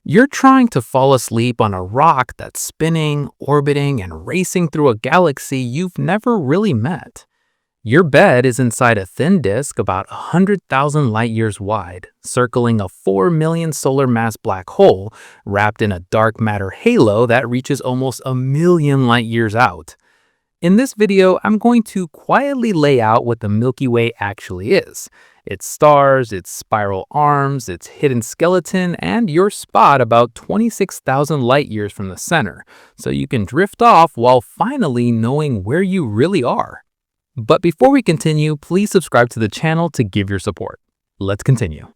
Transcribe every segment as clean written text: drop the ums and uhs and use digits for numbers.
You're trying to fall asleep on a rock that's spinning, orbiting, and racing through a galaxy you've never really met. Your bed is inside a thin disk about 100,000 light years wide, circling a 4 million solar mass black hole wrapped in a dark matter halo that reaches almost a million light years out. In this video, I'm going to quietly lay out what the Milky Way actually is. Its stars, its spiral arms, its hidden skeleton, and your spot about 26,000 light years from the center, so you can drift off while finally knowing where you really are. But before we continue, please subscribe to the channel to give your support. Let's continue.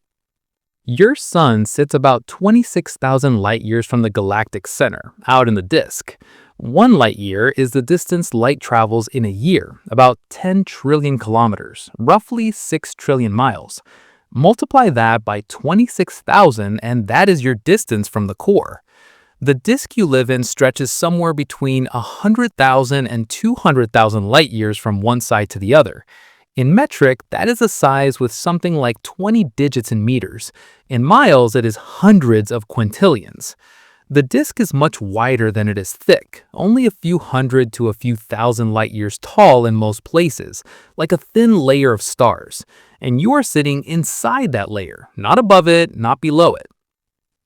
Your sun sits about 26,000 light years from the galactic center, out in the disk. 1 light year is the distance light travels in a year, about 10 trillion kilometers, roughly 6 trillion miles. Multiply that by 26,000 and that is your distance from the core. The disk you live in stretches somewhere between 100,000 and 200,000 light years from one side to the other. In metric, that is a size with something like 20 digits in meters. In miles, it is hundreds of quintillions. The disk is much wider than it is thick, only a few hundred to a few thousand light years tall in most places, like a thin layer of stars, and you are sitting inside that layer, not above it, not below it.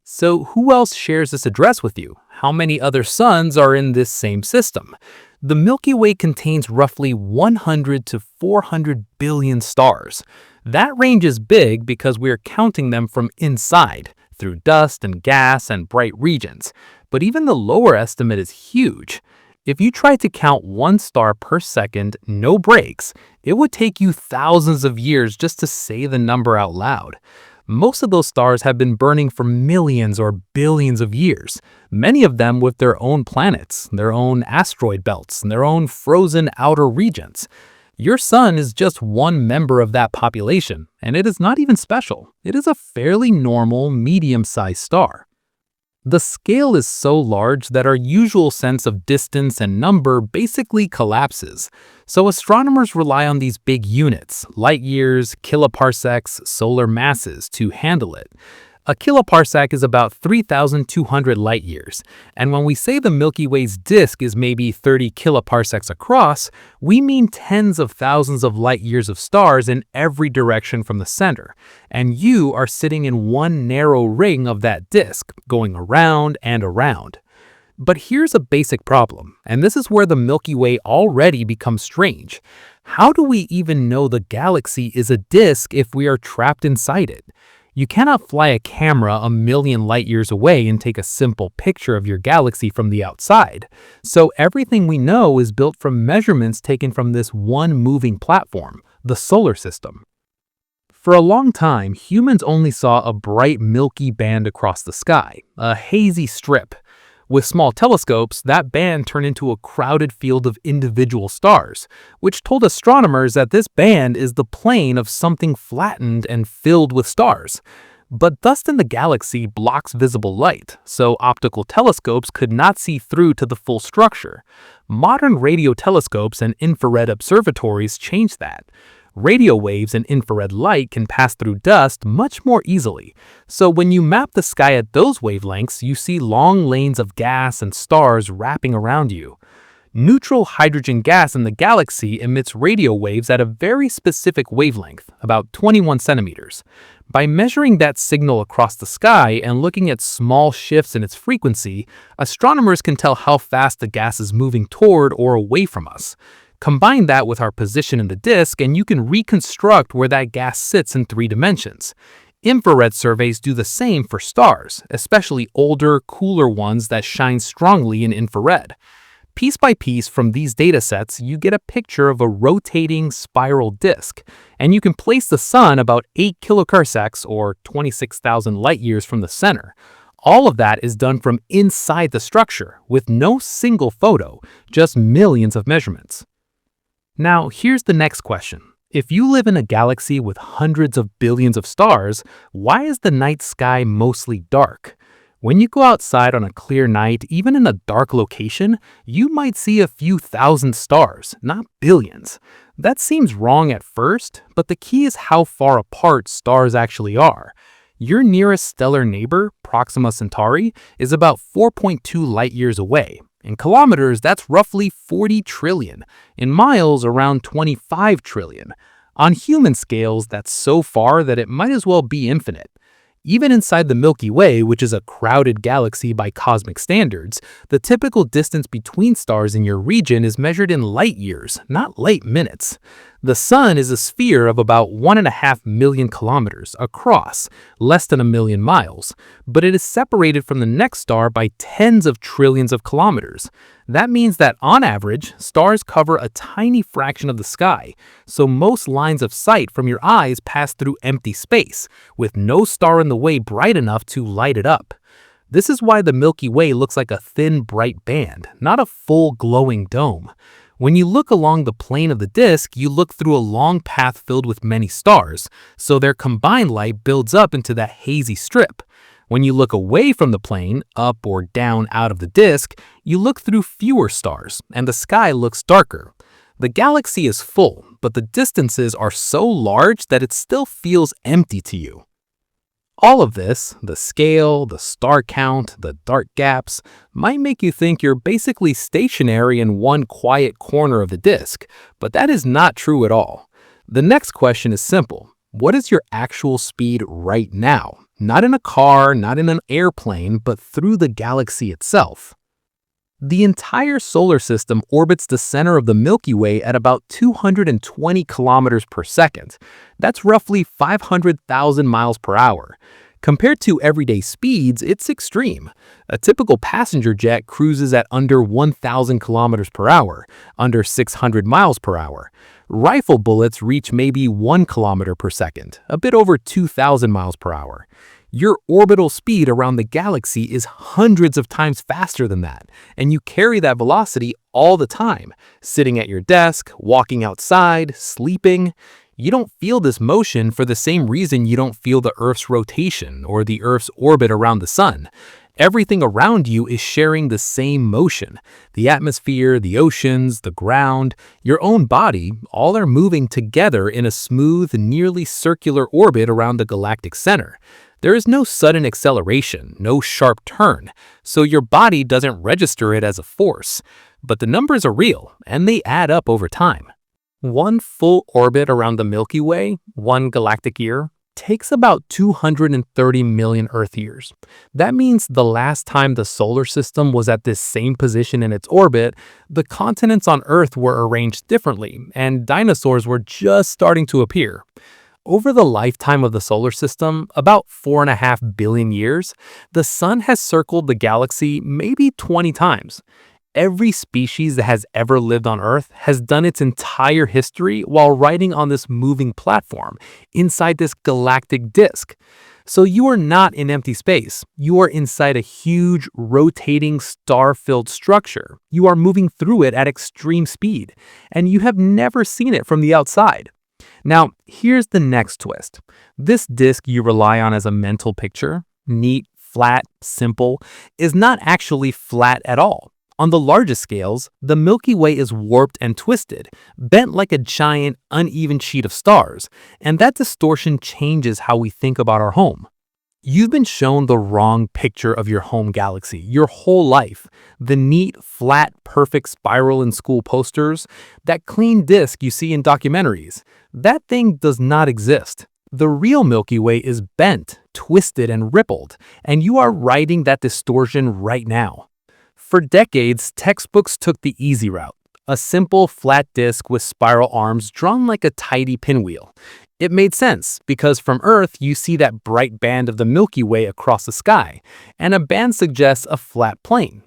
So who else shares this address with you? How many other suns are in this same system? The Milky Way contains roughly 100 to 400 billion stars. That range is big because we are counting them from inside, through dust and gas and bright regions. But even the lower estimate is huge. If you tried to count one star per second, no breaks, it would take you thousands of years just to say the number out loud. Most of those stars have been burning for millions or billions of years, many of them with their own planets, their own asteroid belts, and their own frozen outer regions. Your sun is just one member of that population, and it is not even special. It is a fairly normal, medium-sized star. The scale is so large that our usual sense of distance and number basically collapses. So astronomers rely on these big units, light years, kiloparsecs, solar masses, to handle it. A kiloparsec is about 3,200 light years, and when we say the Milky Way's disk is maybe 30 kiloparsecs across, we mean tens of thousands of light years of stars in every direction from the center, and you are sitting in one narrow ring of that disk, going around and around. But here's a basic problem, and this is where the Milky Way already becomes strange. How do we even know the galaxy is a disk if we are trapped inside it? You cannot fly a camera a million light years away and take a simple picture of your galaxy from the outside. So everything we know is built from measurements taken from this one moving platform, the solar system. For a long time, humans only saw a bright milky band across the sky, a hazy strip. With small telescopes, that band turned into a crowded field of individual stars, which told astronomers that this band is the plane of something flattened and filled with stars. But dust in the galaxy blocks visible light, so optical telescopes could not see through to the full structure. Modern radio telescopes and infrared observatories changed that. Radio waves and infrared light can pass through dust much more easily. So when you map the sky at those wavelengths, you see long lanes of gas and stars wrapping around you. Neutral hydrogen gas in the galaxy emits radio waves at a very specific wavelength, about 21 centimeters. By measuring that signal across the sky and looking at small shifts in its frequency, astronomers can tell how fast the gas is moving toward or away from us. Combine that with our position in the disk and you can reconstruct where that gas sits in 3 dimensions. Infrared surveys do the same for stars, especially older, cooler ones that shine strongly in infrared. Piece by piece from these datasets, you get a picture of a rotating spiral disk, and you can place the sun about 8 kiloparsecs or 26,000 light years from the center. All of that is done from inside the structure, with no single photo, just millions of measurements. Now, here's the next question. If you live in a galaxy with hundreds of billions of stars, why is the night sky mostly dark? When you go outside on a clear night, even in a dark location, you might see a few thousand stars, not billions. That seems wrong at first, but the key is how far apart stars actually are. Your nearest stellar neighbor, Proxima Centauri, is about 4.2 light years away. In kilometers, that's roughly 40 trillion. In miles, around 25 trillion. On human scales, that's so far that it might as well be infinite. Even inside the Milky Way, which is a crowded galaxy by cosmic standards, the typical distance between stars in your region is measured in light years, not light minutes. The Sun is a sphere of about 1.5 million kilometers across, less than a million miles, but it is separated from the next star by tens of trillions of kilometers. That means that, on average, stars cover a tiny fraction of the sky, so most lines of sight from your eyes pass through empty space, with no star in the way bright enough to light it up. This is why the Milky Way looks like a thin, bright band, not a full glowing dome. When you look along the plane of the disk, you look through a long path filled with many stars, so their combined light builds up into that hazy strip. When you look away from the plane, up or down out of the disk, you look through fewer stars, and the sky looks darker. The galaxy is full, but the distances are so large that it still feels empty to you. All of this, the scale, the star count, the dark gaps, might make you think you're basically stationary in one quiet corner of the disk, but that is not true at all. The next question is simple. What is your actual speed right now? Not in a car, not in an airplane, but through the galaxy itself. The entire solar system orbits the center of the Milky Way at about 220 kilometers per second. That's roughly 500,000 miles per hour. Compared to everyday speeds, it's extreme. A typical passenger jet cruises at under 1,000 kilometers per hour, under 600 miles per hour. Rifle bullets reach maybe 1 kilometer per second, a bit over 2,000 miles per hour. Your orbital speed around the galaxy is hundreds of times faster than that, and you carry that velocity all the time, sitting at your desk, walking outside, sleeping. You don't feel this motion for the same reason you don't feel the Earth's rotation or the Earth's orbit around the Sun. Everything around you is sharing the same motion. The atmosphere, the oceans, the ground, your own body, all are moving together in a smooth, nearly circular orbit around the galactic center. There is no sudden acceleration, no sharp turn, so your body doesn't register it as a force. But the numbers are real, and they add up over time. One full orbit around the Milky Way, one galactic year, takes about 230 million Earth years. That means the last time the solar system was at this same position in its orbit, the continents on Earth were arranged differently, and dinosaurs were just starting to appear. Over the lifetime of the solar system, about 4.5 billion years, the Sun has circled the galaxy maybe 20 times. Every species that has ever lived on Earth has done its entire history while riding on this moving platform inside this galactic disk. So you are not in empty space. You are inside a huge, rotating, star-filled structure. You are moving through it at extreme speed, and you have never seen it from the outside. Now, here's the next twist. This disk you rely on as a mental picture, neat, flat, simple, is not actually flat at all. On the largest scales, the Milky Way is warped and twisted, bent like a giant, uneven sheet of stars, and that distortion changes how we think about our home. You've been shown the wrong picture of your home galaxy your whole life. The neat, flat, perfect spiral in school posters, that clean disk you see in documentaries, that thing does not exist. The real Milky Way is bent, twisted, and rippled, and you are riding that distortion right now. For decades, textbooks took the easy route, a simple flat disk with spiral arms drawn like a tidy pinwheel. It made sense because from Earth you see that bright band of the Milky Way across the sky, and a band suggests a flat plane.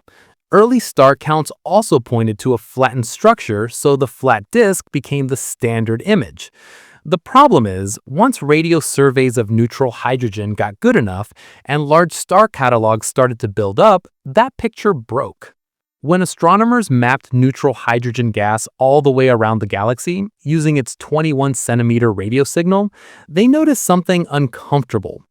Early star counts also pointed to a flattened structure, so the flat disk became the standard image. The problem is, once radio surveys of neutral hydrogen got good enough and large star catalogs started to build up, that picture broke. When astronomers mapped neutral hydrogen gas all the way around the galaxy using its 21-centimeter radio signal, they noticed something uncomfortable.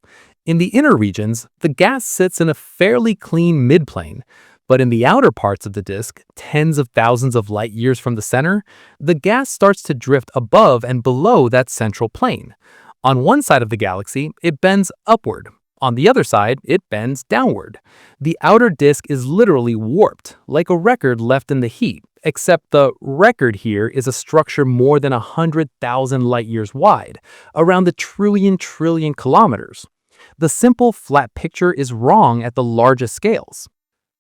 In the inner regions, the gas sits in a fairly clean midplane. But in the outer parts of the disk, tens of thousands of light years from the center, the gas starts to drift above and below that central plane. On one side of the galaxy, it bends upward. On the other side, it bends downward. The outer disk is literally warped, like a record left in the heat, except the record here is a structure more than 100,000 light-years wide, around a trillion kilometers. The simple, flat picture is wrong at the largest scales.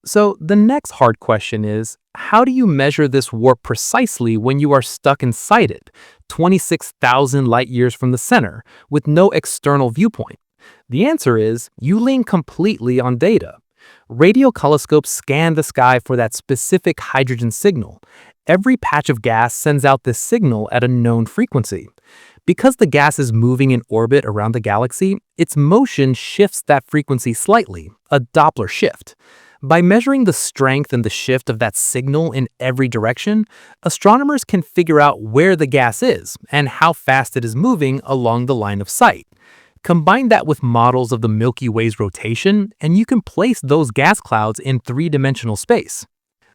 So the next hard question is, how do you measure this warp precisely when you are stuck inside it, 26,000 light-years from the center, with no external viewpoint? The answer is, you lean completely on data. Radio telescopes scan the sky for that specific hydrogen signal. Every patch of gas sends out this signal at a known frequency. Because the gas is moving in orbit around the galaxy, its motion shifts that frequency slightly, a Doppler shift. By measuring the strength and the shift of that signal in every direction, astronomers can figure out where the gas is and how fast it is moving along the line of sight. Combine that with models of the Milky Way's rotation, and you can place those gas clouds in three-dimensional space.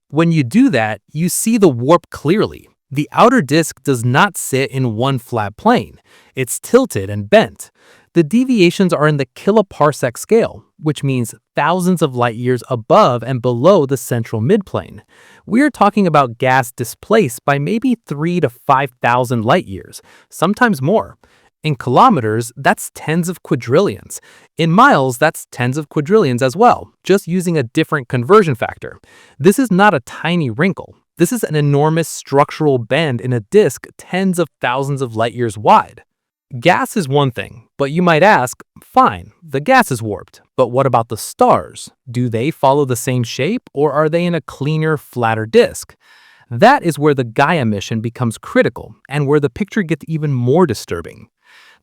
When you do that, you see the warp clearly. The outer disk does not sit in one flat plane. It's tilted and bent. The deviations are in the kiloparsec scale, which means thousands of light years above and below the central midplane. We're talking about gas displaced by maybe 3,000 to 5,000 light years, sometimes more. In kilometers, that's tens of quadrillions. In miles, that's tens of quadrillions as well, just using a different conversion factor. This is not a tiny wrinkle. This is an enormous structural bend in a disk tens of thousands of light years wide. Gas is one thing, but you might ask, fine, the gas is warped, but what about the stars? Do they follow the same shape, or are they in a cleaner, flatter disk? That is where the Gaia mission becomes critical, and where the picture gets even more disturbing.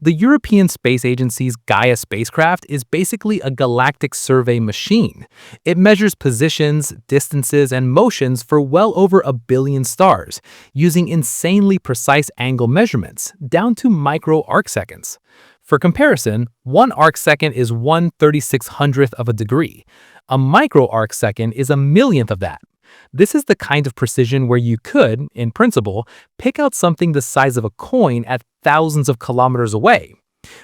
The European Space Agency's Gaia spacecraft is basically a galactic survey machine. It measures positions, distances, and motions for well over 1 billion stars, using insanely precise angle measurements, down to micro arcseconds. For comparison, 1 arcsecond is 1/3600th of a degree. A micro arcsecond is a millionth of that. This is the kind of precision where you could, in principle, pick out something the size of a coin at thousands of kilometers away.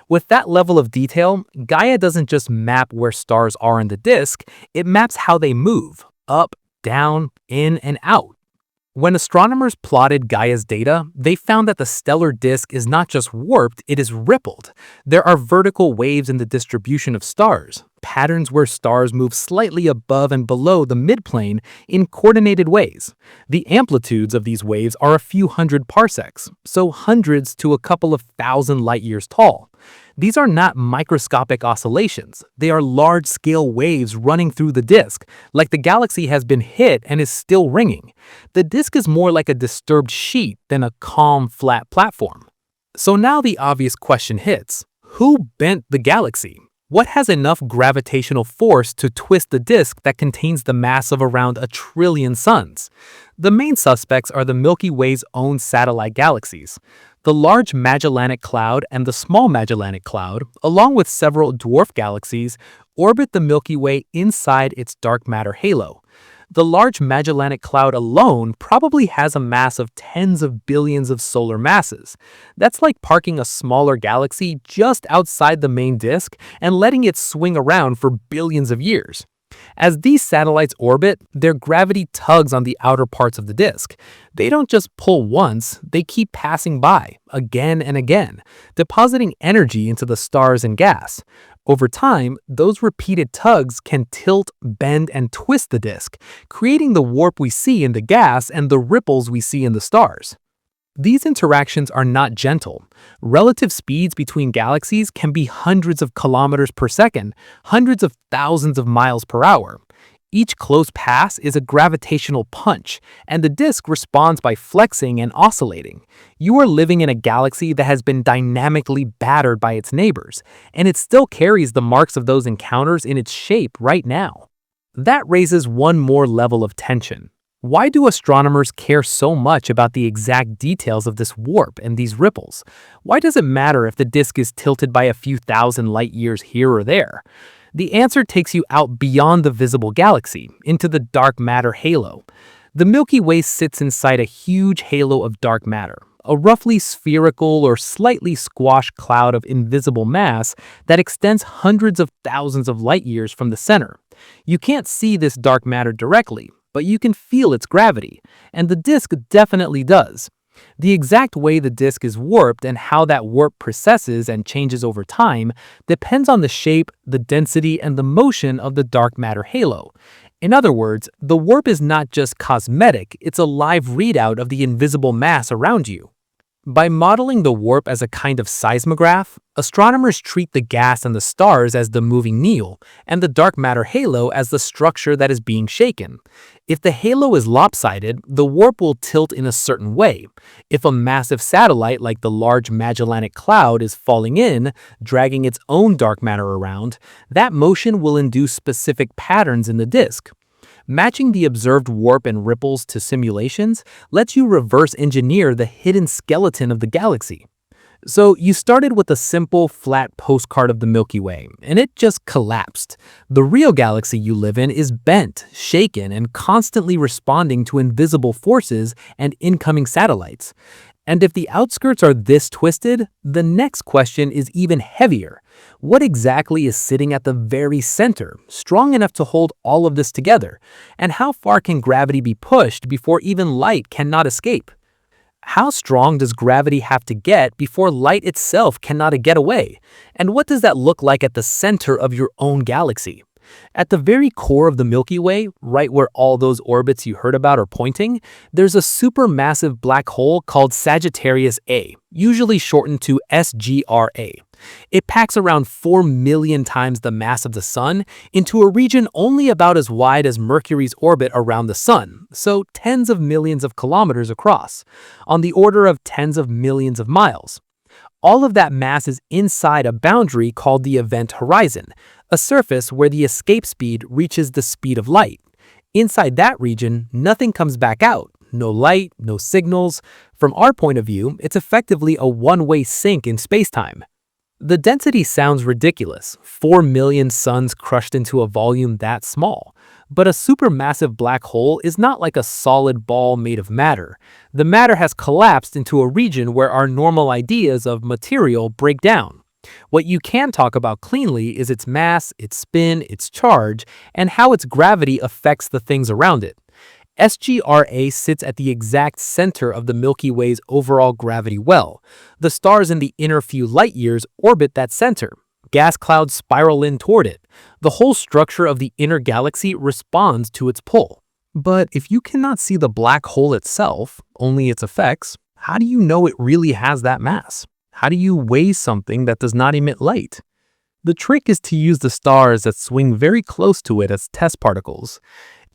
With that level of detail, Gaia doesn't just map where stars are in the disk, it maps how they move, up, down, in, and out. When astronomers plotted Gaia's data, they found that the stellar disk is not just warped, it is rippled. There are vertical waves in the distribution of stars, patterns where stars move slightly above and below the midplane in coordinated ways. The amplitudes of these waves are a few hundred parsecs, so hundreds to a couple of thousand light years tall. These are not microscopic oscillations. They are large-scale waves running through the disk, like the galaxy has been hit and is still ringing. The disk is more like a disturbed sheet than a calm, flat platform. So now the obvious question hits. Who bent the galaxy? What has enough gravitational force to twist the disk that contains the mass of around 1 trillion suns? The main suspects are the Milky Way's own satellite galaxies. The Large Magellanic Cloud and the Small Magellanic Cloud, along with several dwarf galaxies, orbit the Milky Way inside its dark matter halo. The Large Magellanic Cloud alone probably has a mass of tens of billions of solar masses. That's like parking a smaller galaxy just outside the main disk and letting it swing around for billions of years. As these satellites orbit, their gravity tugs on the outer parts of the disk. They don't just pull once, they keep passing by, again and again, depositing energy into the stars and gas. Over time, those repeated tugs can tilt, bend, and twist the disk, creating the warp we see in the gas and the ripples we see in the stars. These interactions are not gentle. Relative speeds between galaxies can be hundreds of kilometers per second, hundreds of thousands of miles per hour. Each close pass is a gravitational punch, and the disk responds by flexing and oscillating. You are living in a galaxy that has been dynamically battered by its neighbors, and it still carries the marks of those encounters in its shape right now. That raises one more level of tension. Why do astronomers care so much about the exact details of this warp and these ripples? Why does it matter if the disk is tilted by a few thousand light years here or there? The answer takes you out beyond the visible galaxy, into the dark matter halo. The Milky Way sits inside a huge halo of dark matter, a roughly spherical or slightly squashed cloud of invisible mass that extends hundreds of thousands of light years from the center. You can't see this dark matter directly, but you can feel its gravity, and the disk definitely does. The exact way the disk is warped and how that warp precesses and changes over time depends on the shape, the density, and the motion of the dark matter halo. In other words, the warp is not just cosmetic, it's a live readout of the invisible mass around you. By modeling the warp as a kind of seismograph, astronomers treat the gas and the stars as the moving needle, and the dark matter halo as the structure that is being shaken. If the halo is lopsided, the warp will tilt in a certain way. If a massive satellite like the Large Magellanic Cloud is falling in, dragging its own dark matter around, that motion will induce specific patterns in the disk. Matching the observed warp and ripples to simulations lets you reverse engineer the hidden skeleton of the galaxy. So you started with a simple, flat postcard of the Milky Way, and it just collapsed. The real galaxy you live in is bent, shaken, and constantly responding to invisible forces and incoming satellites. And if the outskirts are this twisted, the next question is even heavier. What exactly is sitting at the very center, strong enough to hold all of this together? And how far can gravity be pushed before even light cannot escape? How strong does gravity have to get before light itself cannot get away? And what does that look like at the center of your own galaxy? At the very core of the Milky Way, right where all those orbits you heard about are pointing, there's a supermassive black hole called Sagittarius A, usually shortened to SGRA. It packs around 4 million times the mass of the Sun into a region only about as wide as Mercury's orbit around the Sun, so tens of millions of kilometers across, on the order of tens of millions of miles. All of that mass is inside a boundary called the event horizon, a surface where the escape speed reaches the speed of light. Inside that region, nothing comes back out. No light, no signals. From our point of view, it's effectively a one-way sink in spacetime. The density sounds ridiculous, 4 million suns crushed into a volume that small. But a supermassive black hole is not like a solid ball made of matter. The matter has collapsed into a region where our normal ideas of material break down. What you can talk about cleanly is its mass, its spin, its charge, and how its gravity affects the things around it. SGRA sits at the exact center of the Milky Way's overall gravity well. The stars in the inner few light years orbit that center. Gas clouds spiral in toward it. The whole structure of the inner galaxy responds to its pull. But if you cannot see the black hole itself, only its effects, how do you know it really has that mass? How do you weigh something that does not emit light? The trick is to use the stars that swing very close to it as test particles.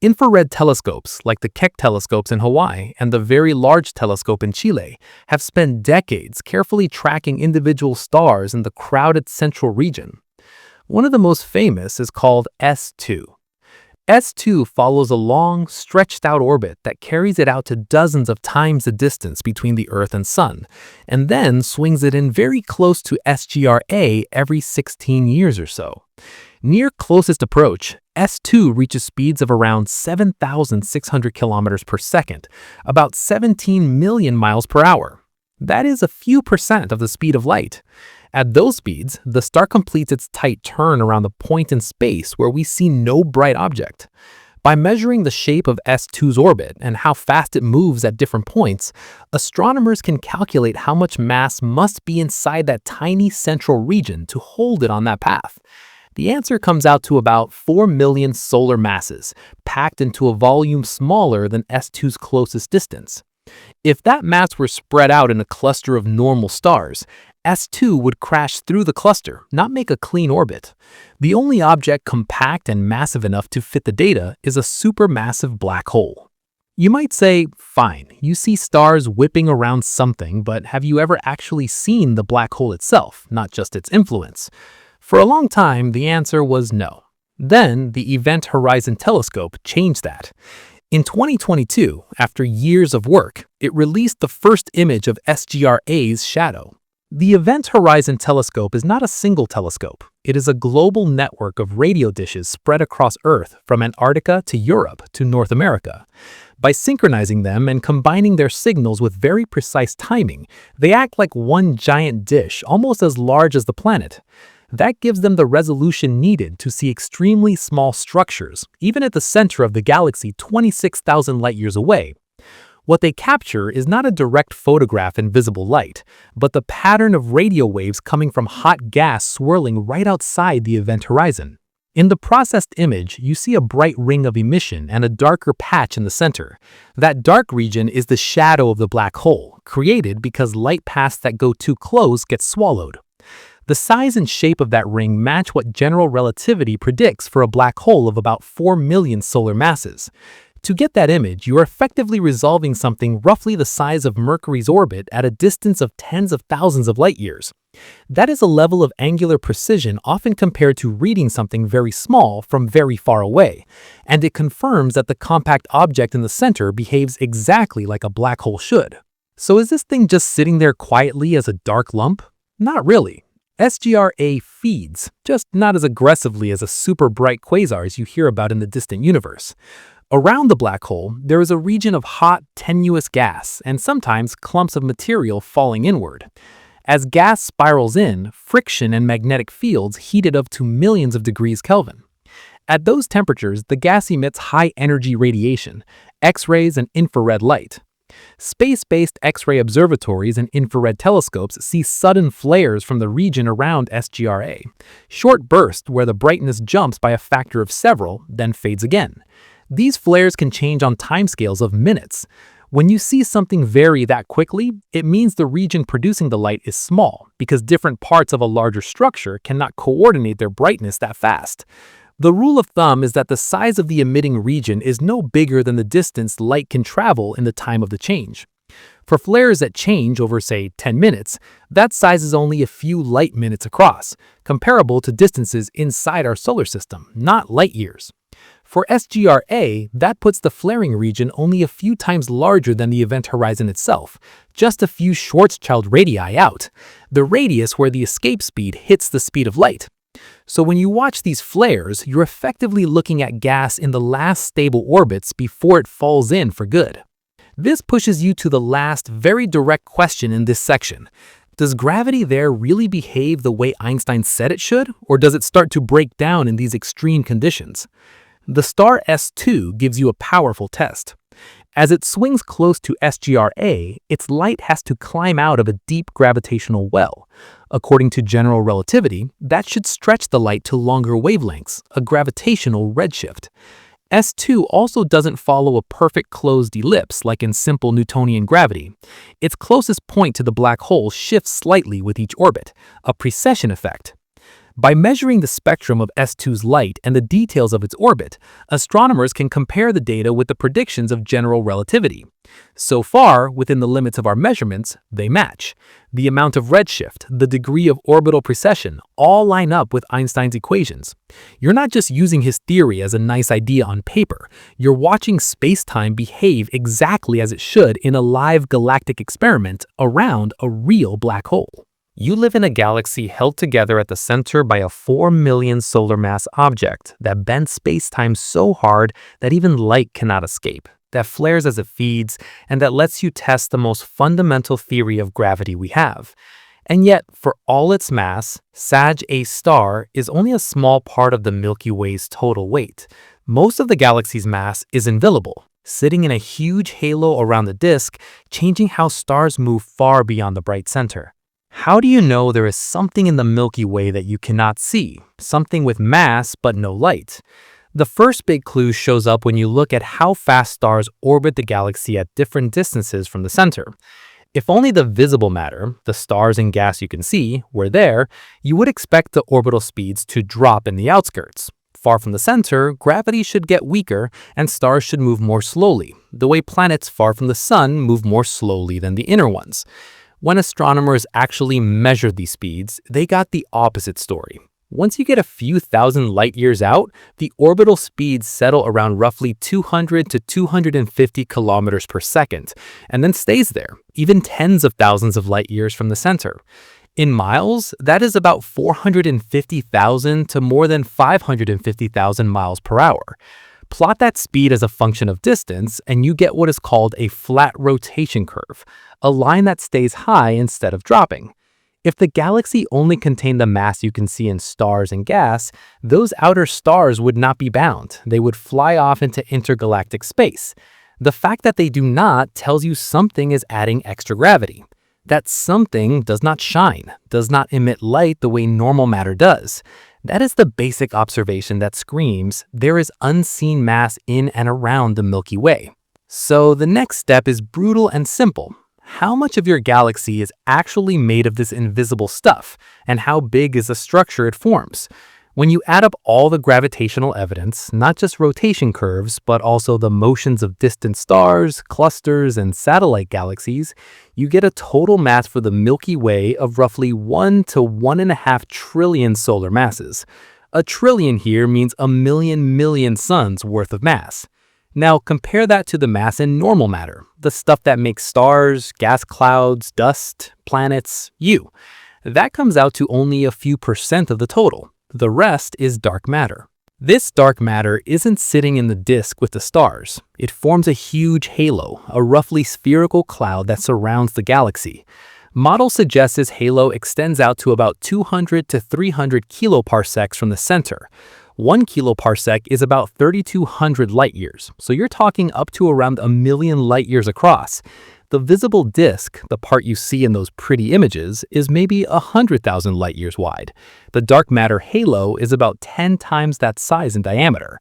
Infrared telescopes, like the Keck telescopes in Hawaii and the Very Large Telescope in Chile, have spent decades carefully tracking individual stars in the crowded central region. One of the most famous is called S2. S2 follows a long, stretched-out orbit that carries it out to dozens of times the distance between the Earth and Sun, and then swings it in very close to SGRA every 16 years or so. Near closest approach, S2 reaches speeds of around 7,600 kilometers per second, about 17 million miles per hour. That is a few percent of the speed of light. At those speeds, the star completes its tight turn around the point in space where we see no bright object. By measuring the shape of S2's orbit and how fast it moves at different points, astronomers can calculate how much mass must be inside that tiny central region to hold it on that path. The answer comes out to about 4 million solar masses, packed into a volume smaller than S2's closest distance. If that mass were spread out in a cluster of normal stars, S2 would crash through the cluster, not make a clean orbit. The only object compact and massive enough to fit the data is a supermassive black hole. You might say, fine, you see stars whipping around something, but have you ever actually seen the black hole itself, not just its influence? For a long time, the answer was no. Then, the Event Horizon Telescope changed that. In 2022, after years of work, it released the first image of SGRA's shadow. The Event Horizon Telescope is not a single telescope. It is a global network of radio dishes spread across Earth from Antarctica to Europe to North America. By synchronizing them and combining their signals with very precise timing, they act like one giant dish almost as large as the planet. That gives them the resolution needed to see extremely small structures, even at the center of the galaxy 26,000 light-years away. What they capture is not a direct photograph in visible light, but the pattern of radio waves coming from hot gas swirling right outside the event horizon. In the processed image, you see a bright ring of emission and a darker patch in the center. That dark region is the shadow of the black hole, created because light paths that go too close get swallowed. The size and shape of that ring match what general relativity predicts for a black hole of about 4 million solar masses. To get that image, you are effectively resolving something roughly the size of Mercury's orbit at a distance of tens of thousands of light-years. That is a level of angular precision often compared to reading something very small from very far away, and it confirms that the compact object in the center behaves exactly like a black hole should. So is this thing just sitting there quietly as a dark lump? Not really. SGR-A feeds, just not as aggressively as a super bright quasars you hear about in the distant universe. Around the black hole, there is a region of hot, tenuous gas and sometimes clumps of material falling inward. As gas spirals in, friction and magnetic fields heat it up to millions of degrees Kelvin. At those temperatures, the gas emits high-energy radiation, X-rays and infrared light. Space-based X-ray observatories and infrared telescopes see sudden flares from the region around SGR-A, short bursts where the brightness jumps by a factor of several, then fades again. These flares can change on timescales of minutes. When you see something vary that quickly, it means the region producing the light is small, because different parts of a larger structure cannot coordinate their brightness that fast. The rule of thumb is that the size of the emitting region is no bigger than the distance light can travel in the time of the change. For flares that change over, say, 10 minutes, that size is only a few light minutes across, comparable to distances inside our solar system, not light years. For SGR-A, that puts the flaring region only a few times larger than the event horizon itself, just a few Schwarzschild radii out, the radius where the escape speed hits the speed of light. So when you watch these flares, you're effectively looking at gas in the last stable orbits before it falls in for good. This pushes you to the last, very direct question in this section. Does gravity there really behave the way Einstein said it should, or does it start to break down in these extreme conditions? The star S2 gives you a powerful test. As it swings close to SGR-A, its light has to climb out of a deep gravitational well. According to general relativity, that should stretch the light to longer wavelengths, a gravitational redshift. S2 also doesn't follow a perfect closed ellipse like in simple Newtonian gravity. Its closest point to the black hole shifts slightly with each orbit, a precession effect. By measuring the spectrum of S2's light and the details of its orbit, astronomers can compare the data with the predictions of general relativity. So far, within the limits of our measurements, they match. The amount of redshift, the degree of orbital precession, all line up with Einstein's equations. You're not just using his theory as a nice idea on paper. You're watching space-time behave exactly as it should in a live galactic experiment around a real black hole. You live in a galaxy held together at the center by a 4 million solar mass object that bends space-time so hard that even light cannot escape, that flares as it feeds, and that lets you test the most fundamental theory of gravity we have. And yet, for all its mass, Sag A star is only a small part of the Milky Way's total weight. Most of the galaxy's mass is invisible, sitting in a huge halo around the disk, changing how stars move far beyond the bright center. How do you know there is something in the Milky Way that you cannot see, something with mass but no light? The first big clue shows up when you look at how fast stars orbit the galaxy at different distances from the center. If only the visible matter, the stars and gas you can see, were there, you would expect the orbital speeds to drop in the outskirts. Far from the center, gravity should get weaker and stars should move more slowly, the way planets far from the sun move more slowly than the inner ones. When astronomers actually measured these speeds, they got the opposite story. Once you get a few thousand light years out, the orbital speeds settle around roughly 200 to 250 kilometers per second, and then stays there, even tens of thousands of light years from the center. In miles, that is about 450,000 to more than 550,000 miles per hour. Plot that speed as a function of distance, and you get what is called a flat rotation curve, a line that stays high instead of dropping. If the galaxy only contained the mass you can see in stars and gas, those outer stars would not be bound. They would fly off into intergalactic space. The fact that they do not tells you something is adding extra gravity. That something does not shine, does not emit light the way normal matter does. That is the basic observation that screams there is unseen mass in and around the Milky Way. So the next step is brutal and simple. How much of your galaxy is actually made of this invisible stuff, and how big is the structure it forms? When you add up all the gravitational evidence, not just rotation curves, but also the motions of distant stars, clusters, and satellite galaxies, you get a total mass for the Milky Way of roughly 1 to 1.5 trillion solar masses. A trillion here means a million suns worth of mass. Now compare that to the mass in normal matter, the stuff that makes stars, gas clouds, dust, planets, you. That comes out to only a few % of the total. The rest is dark matter. This dark matter isn't sitting in the disk with the stars. It forms a huge halo, a roughly spherical cloud that surrounds the galaxy. Models suggest this halo extends out to about 200 to 300 kiloparsecs from the center. 1 kiloparsec is about 3,200 light years, so you're talking up to around a million light years across. The visible disk, the part you see in those pretty images, is maybe 100,000 light years wide. The dark matter halo is about 10 times that size in diameter.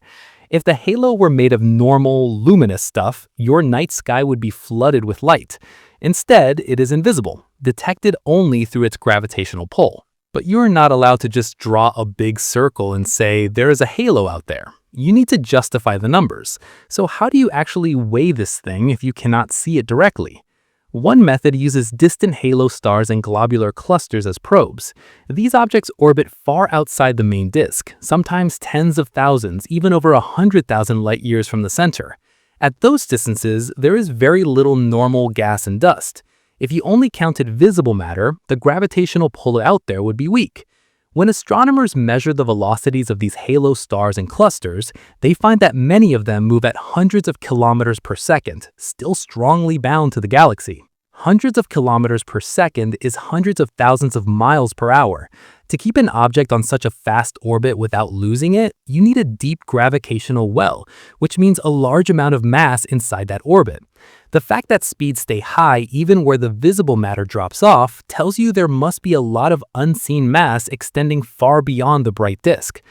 If the halo were made of normal, luminous stuff, your night sky would be flooded with light. Instead, it is invisible, detected only through its gravitational pull. But you're not allowed to just draw a big circle and say, there is a halo out there. You need to justify the numbers. So how do you actually weigh this thing if you cannot see it directly? One method uses distant halo stars and globular clusters as probes. These objects orbit far outside the main disk, sometimes tens of thousands, even over 100,000 light years from the center. At those distances, there is very little normal gas and dust. If you only counted visible matter, the gravitational pull out there would be weak. When astronomers measure the velocities of these halo stars and clusters, they find that many of them move at hundreds of kilometers per second, still strongly bound to the galaxy. Hundreds of kilometers per second is hundreds of thousands of miles per hour. To keep an object on such a fast orbit without losing it, you need a deep gravitational well, which means a large amount of mass inside that orbit. The fact that speeds stay high even where the visible matter drops off tells you there must be a lot of unseen mass extending far beyond the bright disk.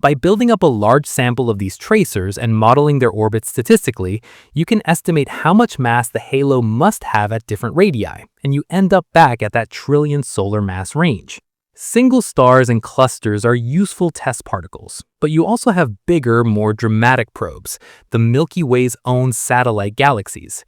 By building up a large sample of these tracers and modeling their orbits statistically, you can estimate how much mass the halo must have at different radii, and you end up back at that trillion solar mass range. Single stars and clusters are useful test particles, but you also have bigger, more dramatic probes, the Milky Way's own satellite galaxies.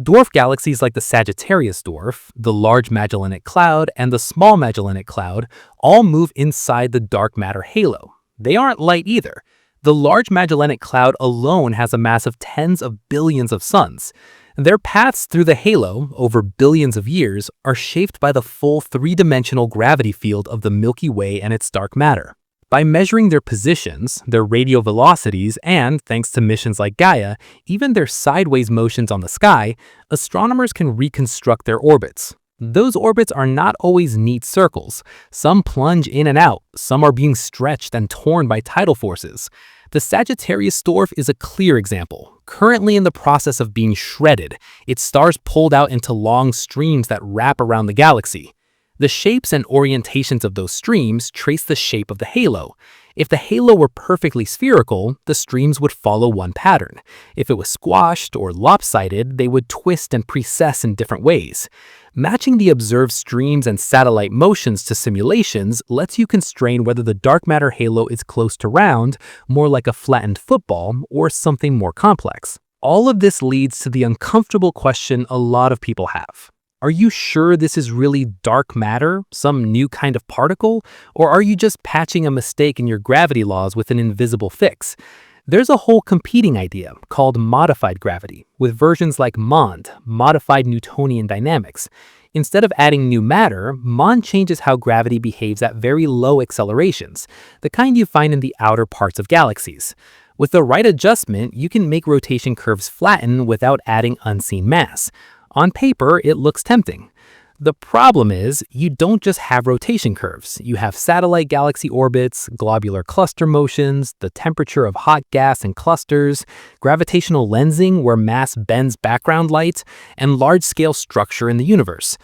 Dwarf galaxies like the Sagittarius dwarf, the Large Magellanic Cloud, and the Small Magellanic Cloud all move inside the dark matter halo. They aren't light either. The Large Magellanic Cloud alone has a mass of tens of billions of suns. Their paths through the halo, over billions of years, are shaped by the full three-dimensional gravity field of the Milky Way and its dark matter. By measuring their positions, their radial velocities, and, thanks to missions like Gaia, even their sideways motions on the sky, astronomers can reconstruct their orbits. Those orbits are not always neat circles. Some plunge in and out, some are being stretched and torn by tidal forces. The Sagittarius dwarf is a clear example, currently in the process of being shredded, its stars pulled out into long streams that wrap around the galaxy. The shapes and orientations of those streams trace the shape of the halo. If the halo were perfectly spherical, the streams would follow one pattern. If it was squashed or lopsided, they would twist and precess in different ways. Matching the observed streams and satellite motions to simulations lets you constrain whether the dark matter halo is close to round, more like a flattened football, or something more complex. All of this leads to the uncomfortable question a lot of people have. Are you sure this is really dark matter, some new kind of particle, or are you just patching a mistake in your gravity laws with an invisible fix? There's a whole competing idea called modified gravity, with versions like MOND, modified Newtonian dynamics. Instead of adding new matter, MON changes how gravity behaves at very low accelerations, the kind you find in the outer parts of galaxies. With the right adjustment, you can make rotation curves flatten without adding unseen mass. On paper, it looks tempting. The problem is, you don't just have rotation curves. You have satellite galaxy orbits, globular cluster motions, the temperature of hot gas in clusters, gravitational lensing where mass bends background light, and large-scale structure in the universe.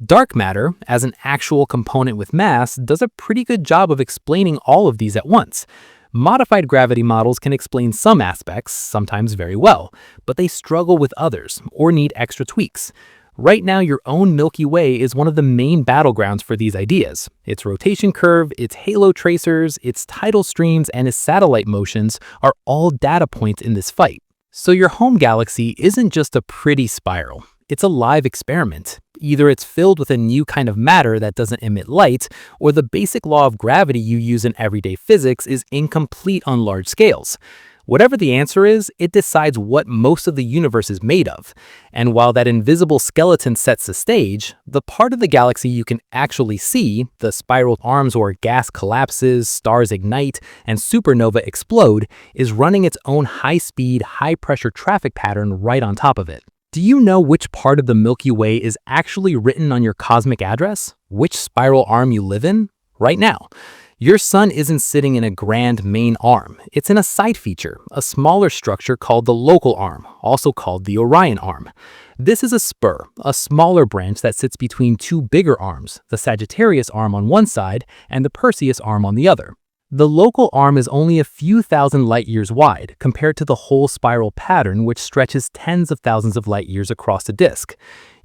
Dark matter, as an actual component with mass, does a pretty good job of explaining all of these at once. Modified gravity models can explain some aspects, sometimes very well, but they struggle with others or need extra tweaks. Right now, your own Milky Way is one of the main battlegrounds for these ideas. Its rotation curve, its halo tracers, its tidal streams, and its satellite motions are all data points in this fight. So your home galaxy isn't just a pretty spiral. It's a live experiment. Either it's filled with a new kind of matter that doesn't emit light, or the basic law of gravity you use in everyday physics is incomplete on large scales. Whatever the answer is, it decides what most of the universe is made of. And while that invisible skeleton sets the stage, the part of the galaxy you can actually see, the spiral arms where gas collapses, stars ignite, and supernovae explode, is running its own high-speed, high-pressure traffic pattern right on top of it. Do you know which part of the Milky Way is actually written on your cosmic address? Which spiral arm you live in? Right now. Your sun isn't sitting in a grand main arm. It's in a side feature, a smaller structure called the local arm, also called the Orion arm. This is a spur, a smaller branch that sits between two bigger arms, the Sagittarius arm on one side and the Perseus arm on the other. The local arm is only a few thousand light years wide compared to the whole spiral pattern, which stretches tens of thousands of light years across the disk.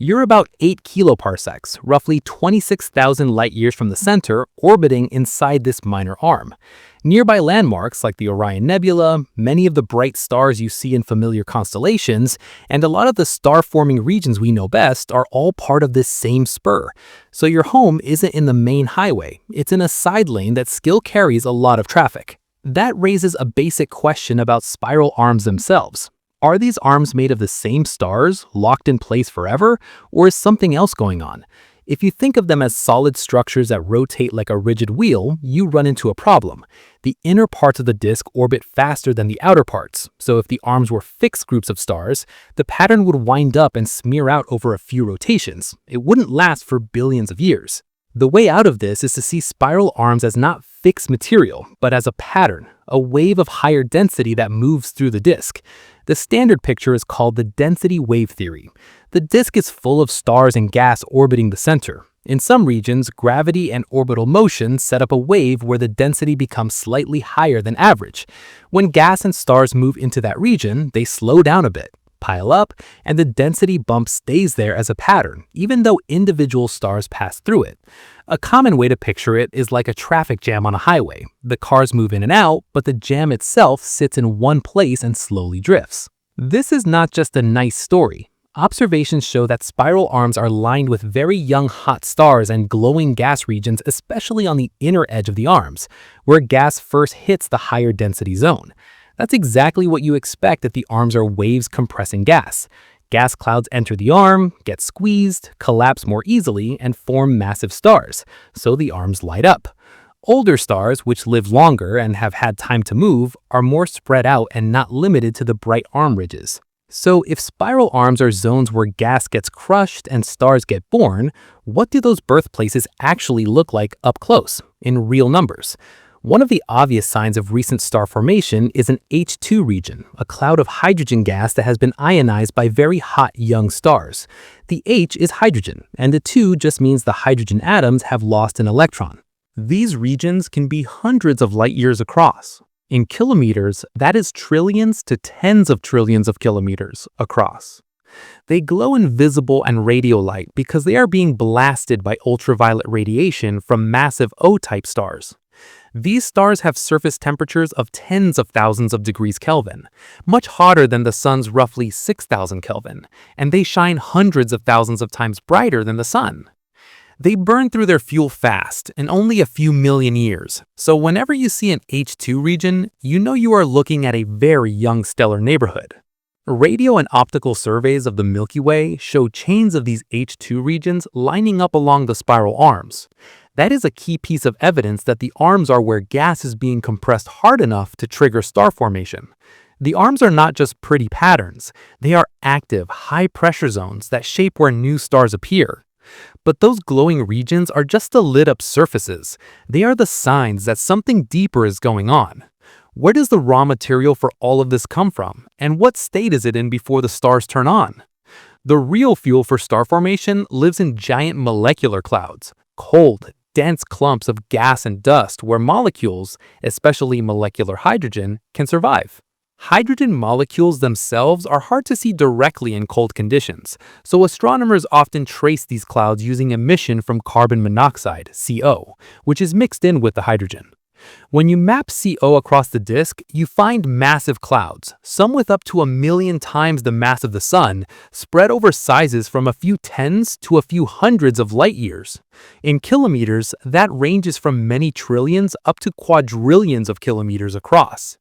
You're about 8 kiloparsecs, roughly 26,000 light years from the center, orbiting inside this minor arm. Nearby landmarks like the Orion Nebula, many of the bright stars you see in familiar constellations, and a lot of the star-forming regions we know best are all part of this same spur. So your home isn't in the main highway, it's in a side lane that still carries a lot of traffic. That raises a basic question about spiral arms themselves. Are these arms made of the same stars, locked in place forever, or is something else going on? If you think of them as solid structures that rotate like a rigid wheel, you run into a problem. The inner parts of the disk orbit faster than the outer parts, so if the arms were fixed groups of stars, the pattern would wind up and smear out over a few rotations. It wouldn't last for billions of years. The way out of this is to see spiral arms as not fixed material, but as a pattern, a wave of higher density that moves through the disk. The standard picture is called the density wave theory. The disk is full of stars and gas orbiting the center. In some regions, gravity and orbital motion set up a wave where the density becomes slightly higher than average. When gas and stars move into that region, they slow down a bit, pile up, and the density bump stays there as a pattern, even though individual stars pass through it. A common way to picture it is like a traffic jam on a highway. The cars move in and out, but the jam itself sits in one place and slowly drifts. This is not just a nice story. Observations show that spiral arms are lined with very young hot stars and glowing gas regions, especially on the inner edge of the arms, where gas first hits the higher density zone. That's exactly what you expect if the arms are waves compressing gas. Gas clouds enter the arm, get squeezed, collapse more easily, and form massive stars, so the arms light up. Older stars, which live longer and have had time to move, are more spread out and not limited to the bright arm ridges. So if spiral arms are zones where gas gets crushed and stars get born, what do those birthplaces actually look like up close, in real numbers? One of the obvious signs of recent star formation is an H2 region, a cloud of hydrogen gas that has been ionized by very hot young stars. The H is hydrogen, and the 2 just means the hydrogen atoms have lost an electron. These regions can be hundreds of light years across. In kilometers, that is trillions to tens of trillions of kilometers across. They glow in visible and radio light because they are being blasted by ultraviolet radiation from massive O-type stars. These stars have surface temperatures of tens of thousands of degrees Kelvin, much hotter than the sun's roughly 6,000 Kelvin, and they shine hundreds of thousands of times brighter than the sun. They burn through their fuel fast, in only a few million years, so whenever you see an H2 region, you know you are looking at a very young stellar neighborhood. Radio and optical surveys of the Milky Way show chains of these H2 regions lining up along the spiral arms. That is a key piece of evidence that the arms are where gas is being compressed hard enough to trigger star formation. The arms are not just pretty patterns, they are active, high-pressure zones that shape where new stars appear. But those glowing regions are just the lit-up surfaces. They are the signs that something deeper is going on. Where does the raw material for all of this come from, and what state is it in before the stars turn on? The real fuel for star formation lives in giant molecular clouds, cold, dense clumps of gas and dust where molecules, especially molecular hydrogen, can survive. Hydrogen molecules themselves are hard to see directly in cold conditions, so astronomers often trace these clouds using emission from carbon monoxide, CO, which is mixed in with the hydrogen. When you map CO across the disk, you find massive clouds, some with up to 1,000,000 times the mass of the Sun, spread over sizes from a few tens to a few hundreds of light years. In kilometers, that ranges from many trillions up to quadrillions of kilometers across.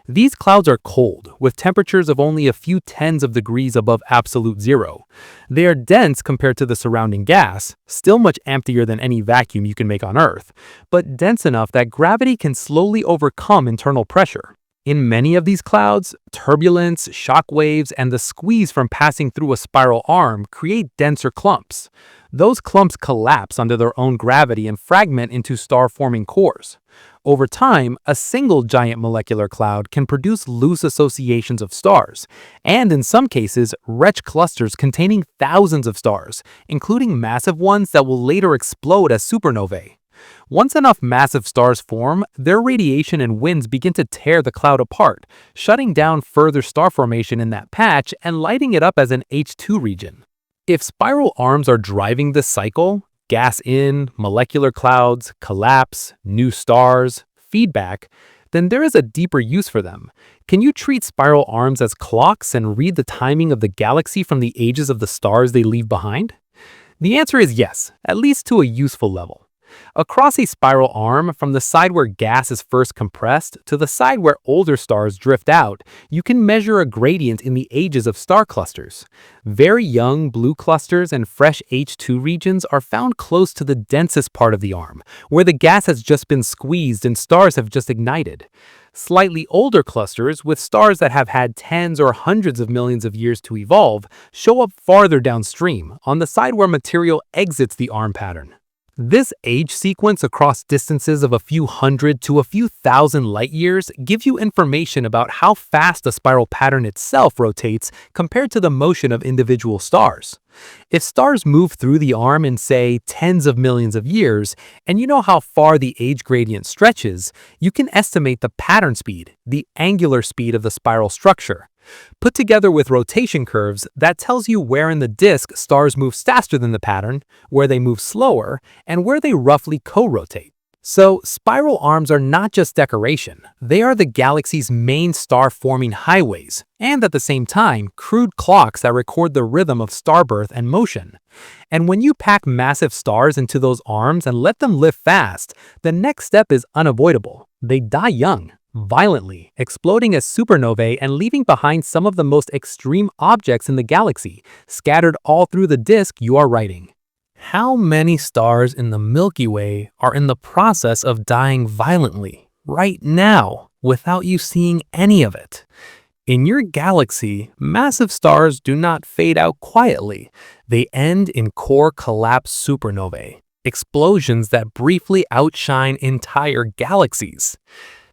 These clouds are cold, with temperatures of only a few tens of degrees above absolute zero. They are dense compared to the surrounding gas, still much emptier than any vacuum you can make on Earth, but dense enough that gravity can slowly overcome internal pressure. In many of these clouds, turbulence, shock waves, and the squeeze from passing through a spiral arm create denser clumps. Those clumps collapse under their own gravity and fragment into star-forming cores. Over time, a single giant molecular cloud can produce loose associations of stars, and in some cases, rich clusters containing thousands of stars, including massive ones that will later explode as supernovae. Once enough massive stars form, their radiation and winds begin to tear the cloud apart, shutting down further star formation in that patch and lighting it up as an H2 region. If spiral arms are driving this cycle, gas in, molecular clouds, collapse, new stars, feedback, then there is a deeper use for them. Can you treat spiral arms as clocks and read the timing of the galaxy from the ages of the stars they leave behind? The answer is yes, at least to a useful level. Across a spiral arm, from the side where gas is first compressed to the side where older stars drift out, you can measure a gradient in the ages of star clusters. Very young blue clusters and fresh H2 regions are found close to the densest part of the arm, where the gas has just been squeezed and stars have just ignited. Slightly older clusters, with stars that have had tens or hundreds of millions of years to evolve, show up farther downstream, on the side where material exits the arm pattern. This age sequence across distances of a few hundred to a few thousand light years gives you information about how fast the spiral pattern itself rotates compared to the motion of individual stars. If stars move through the arm in, say, tens of millions of years, and you know how far the age gradient stretches, you can estimate the pattern speed, the angular speed of the spiral structure. Put together with rotation curves, that tells you where in the disk stars move faster than the pattern, where they move slower, and where they roughly co-rotate. So, spiral arms are not just decoration, they are the galaxy's main star-forming highways, and at the same time, crude clocks that record the rhythm of star birth and motion. And when you pack massive stars into those arms and let them live fast, the next step is unavoidable. They die young, violently, exploding as supernovae and leaving behind some of the most extreme objects in the galaxy, scattered all through the disk you are writing. How many stars in the Milky Way are in the process of dying violently, right now, without you seeing any of it? In your galaxy, massive stars do not fade out quietly. They end in core collapse supernovae, explosions that briefly outshine entire galaxies.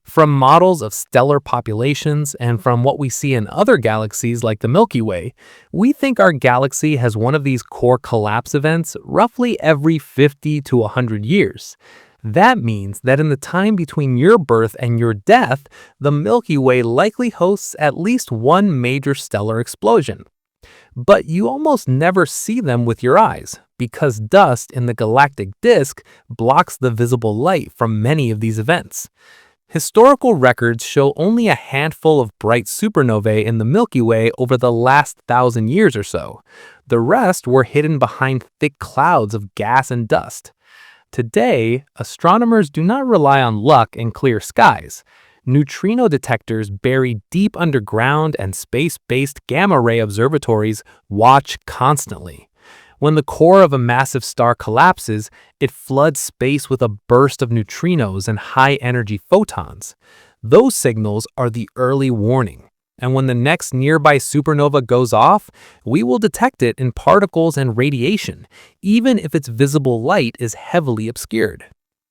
From models of stellar populations and from what we see in other galaxies like the Milky Way, we think our galaxy has one of these core collapse events roughly every 50 to 100 years. That means that in the time between your birth and your death, the Milky Way likely hosts at least one major stellar explosion. But you almost never see them with your eyes, because dust in the galactic disk blocks the visible light from many of these events. Historical records show only a handful of bright supernovae in the Milky Way over the last 1,000 years or so. The rest were hidden behind thick clouds of gas and dust. Today, astronomers do not rely on luck and clear skies. Neutrino detectors buried deep underground and space-based gamma-ray observatories watch constantly. When the core of a massive star collapses, it floods space with a burst of neutrinos and high-energy photons. Those signals are the early warning. And when the next nearby supernova goes off, we will detect it in particles and radiation, even if its visible light is heavily obscured.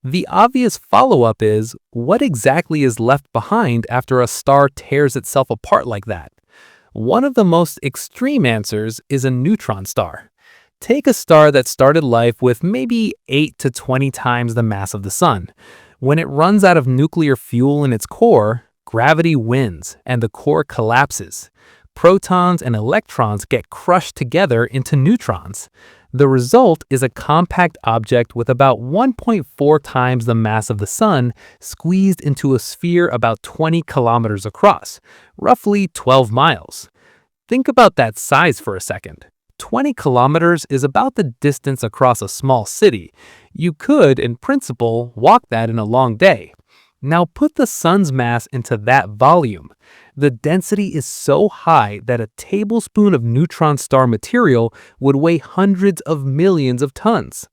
The obvious follow-up is, what exactly is left behind after a star tears itself apart like that? One of the most extreme answers is a neutron star. Take a star that started life with maybe 8 to 20 times the mass of the Sun. When it runs out of nuclear fuel in its core, gravity wins and the core collapses. Protons and electrons get crushed together into neutrons. The result is a compact object with about 1.4 times the mass of the Sun squeezed into a sphere about 20 kilometers across, roughly 12 miles. Think about that size for a second. 20 kilometers is about the distance across a small city. You could, in principle, walk that in a long day. Now put the Sun's mass into that volume. The density is so high that a tablespoon of neutron star material would weigh hundreds of millions of tons.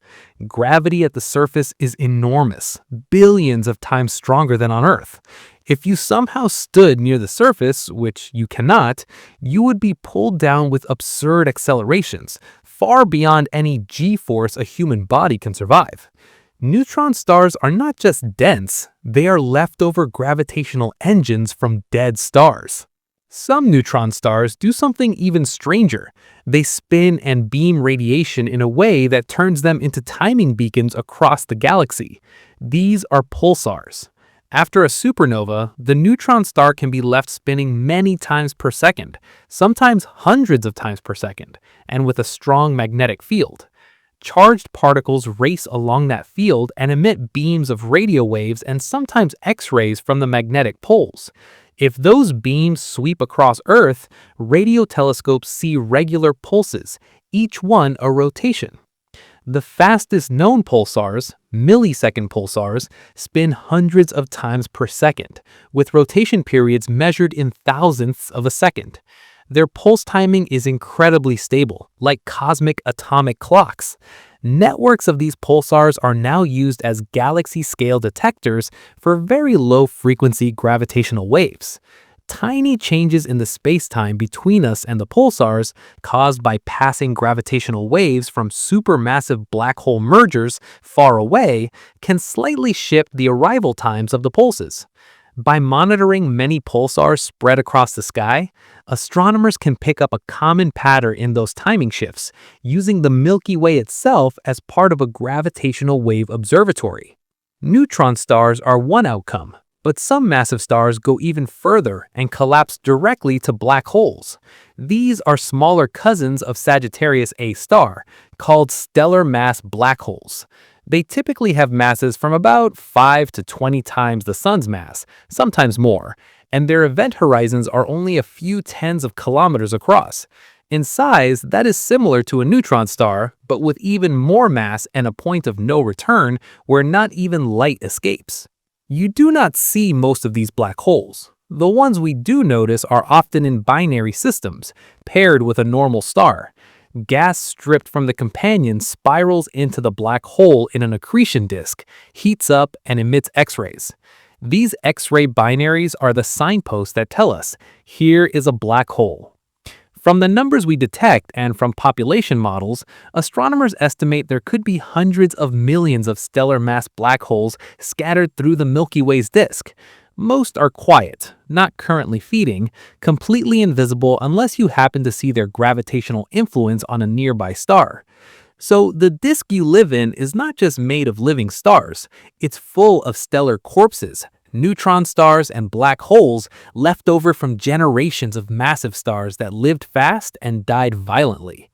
Gravity at the surface is enormous, billions of times stronger than on Earth. If you somehow stood near the surface, which you cannot, you would be pulled down with absurd accelerations, far beyond any g-force a human body can survive. Neutron stars are not just dense, they are leftover gravitational engines from dead stars. Some neutron stars do something even stranger. They spin and beam radiation in a way that turns them into timing beacons across the galaxy. These are pulsars. After a supernova, the neutron star can be left spinning many times per second, sometimes hundreds of times per second, and with a strong magnetic field. Charged particles race along that field and emit beams of radio waves and sometimes X-rays from the magnetic poles. If those beams sweep across Earth, radio telescopes see regular pulses, each one a rotation. The fastest known pulsars, millisecond pulsars, spin hundreds of times per second, with rotation periods measured in thousandths of a second. Their pulse timing is incredibly stable, like cosmic atomic clocks. Networks of these pulsars are now used as galaxy-scale detectors for very low-frequency gravitational waves. Tiny changes in the space-time between us and the pulsars, caused by passing gravitational waves from supermassive black hole mergers far away, can slightly shift the arrival times of the pulses. By monitoring many pulsars spread across the sky, astronomers can pick up a common pattern in those timing shifts, using the Milky Way itself as part of a gravitational wave observatory. Neutron stars are one outcome, but some massive stars go even further and collapse directly to black holes. These are smaller cousins of Sagittarius A star, called stellar mass black holes. They typically have masses from about 5 to 20 times the Sun's mass, sometimes more, and their event horizons are only a few tens of kilometers across. In size, that is similar to a neutron star, but with even more mass and a point of no return where not even light escapes. You do not see most of these black holes. The ones we do notice are often in binary systems, paired with a normal star. Gas stripped from the companion spirals into the black hole in an accretion disk, heats up, and emits X-rays. These X-ray binaries are the signposts that tell us, here is a black hole. From the numbers we detect and from population models, astronomers estimate there could be hundreds of millions of stellar mass black holes scattered through the Milky Way's disk. Most are quiet, not currently feeding, completely invisible unless you happen to see their gravitational influence on a nearby star. So the disk you live in is not just made of living stars, it's full of stellar corpses, neutron stars, and black holes left over from generations of massive stars that lived fast and died violently.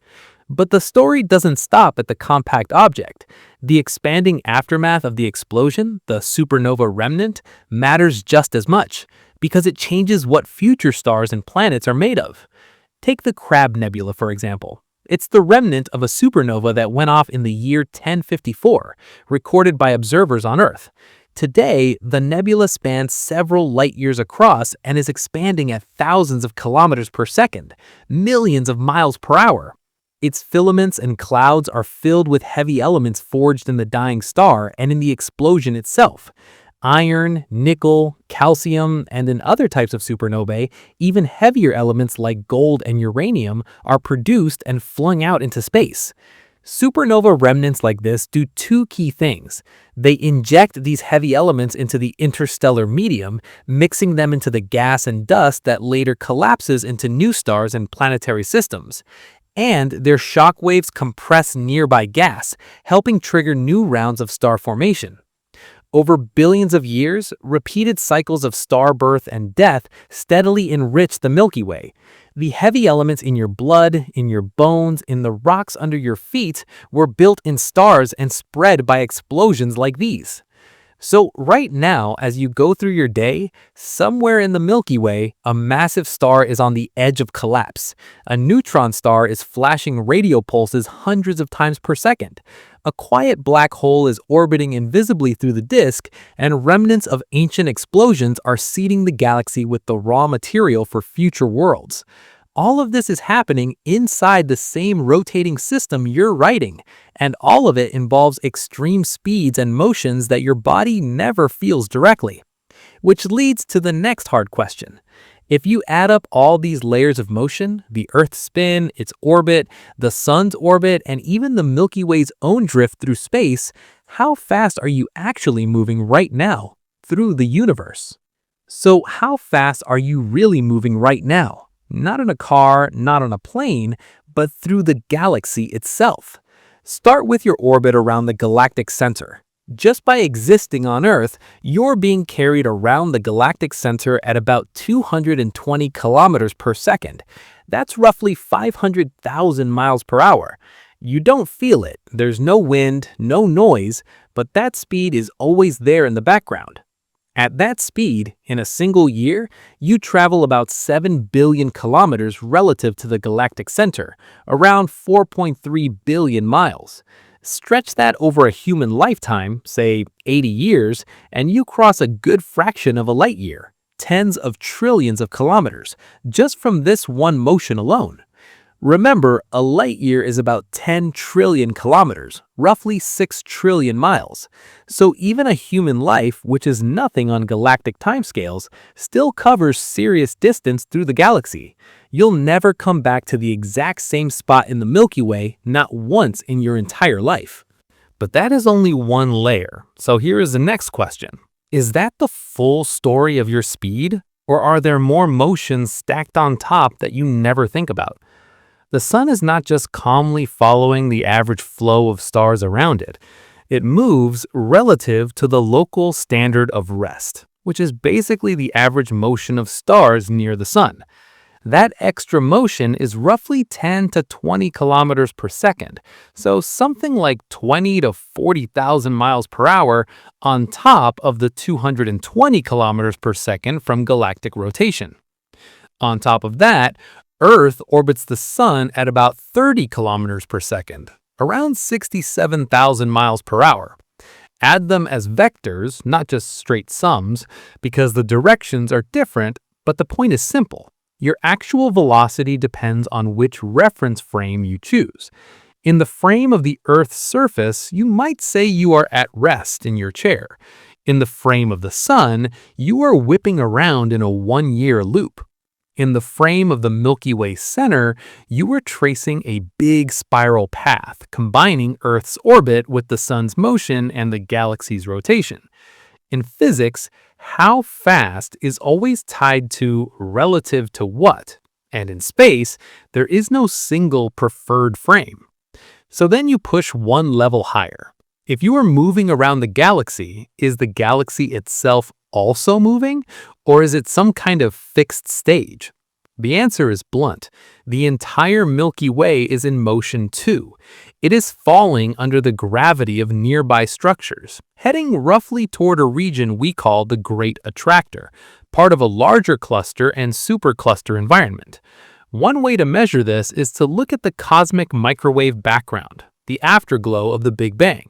But the story doesn't stop at the compact object. The expanding aftermath of the explosion, the supernova remnant, matters just as much, because it changes what future stars and planets are made of. Take the Crab Nebula, for example. It's the remnant of a supernova that went off in the year 1054, recorded by observers on Earth. Today, the nebula spans several light years across and is expanding at thousands of kilometers per second, millions of miles per hour. Its filaments and clouds are filled with heavy elements forged in the dying star and in the explosion itself. Iron, nickel, calcium, and in other types of supernovae, even heavier elements like gold and uranium are produced and flung out into space. Supernova remnants like this do two key things. They inject these heavy elements into the interstellar medium, mixing them into the gas and dust that later collapses into new stars and planetary systems. And their shock waves compress nearby gas, helping trigger new rounds of star formation. Over billions of years, repeated cycles of star birth and death steadily enrich the Milky Way. The heavy elements in your blood, in your bones, in the rocks under your feet were built in stars and spread by explosions like these. So right now, as you go through your day, somewhere in the Milky Way, a massive star is on the edge of collapse. A neutron star is flashing radio pulses hundreds of times per second. A quiet black hole is orbiting invisibly through the disk, and remnants of ancient explosions are seeding the galaxy with the raw material for future worlds. All of this is happening inside the same rotating system you're writing, and all of it involves extreme speeds and motions that your body never feels directly. Which leads to the next hard question. If you add up all these layers of motion, the Earth's spin, its orbit, the Sun's orbit, and even the Milky Way's own drift through space, how fast are you actually moving right now through the universe? So how fast are you really moving right now? Not in a car, not on a plane, but through the galaxy itself. Start with your orbit around the galactic center. Just by existing on Earth, you're being carried around the galactic center at about 220 kilometers per second. That's roughly 500,000 miles per hour. You don't feel it, there's no wind, no noise, but that speed is always there in the background. At that speed, in a single year, you travel about 7 billion kilometers relative to the galactic center, around 4.3 billion miles. Stretch that over a human lifetime, say 80 years, and you cross a good fraction of a light year, tens of trillions of kilometers, just from this one motion alone. Remember, a light year is about 10 trillion kilometers, roughly 6 trillion miles. So even a human life, which is nothing on galactic timescales, still covers serious distance through the galaxy. You'll never come back to the exact same spot in the Milky Way, not once in your entire life. But that is only one layer. So here is the next question. Is that the full story of your speed? Or are there more motions stacked on top that you never think about? The sun is not just calmly following the average flow of stars around it. It moves relative to the local standard of rest, which is basically the average motion of stars near the sun. That extra motion is roughly 10 to 20 kilometers per second, so something like 20 to 40,000 miles per hour on top of the 220 kilometers per second from galactic rotation. On top of that, Earth orbits the sun at about 30 kilometers per second, around 67,000 miles per hour. Add them as vectors, not just straight sums, because the directions are different, but the point is simple. Your actual velocity depends on which reference frame you choose. In the frame of the Earth's surface, you might say you are at rest in your chair. In the frame of the sun, you are whipping around in a one-year loop. In the frame of the Milky Way center, you are tracing a big spiral path, combining Earth's orbit with the sun's motion and the galaxy's rotation. In physics, how fast is always tied to relative to what, and in space, there is no single preferred frame. So then you push one level higher. If you are moving around the galaxy, is the galaxy itself also moving, or is it some kind of fixed stage? The answer is blunt. The entire Milky Way is in motion too. It is falling under the gravity of nearby structures, heading roughly toward a region we call the Great Attractor, part of a larger cluster and supercluster environment. One way to measure this is to look at the cosmic microwave background, the afterglow of the Big Bang.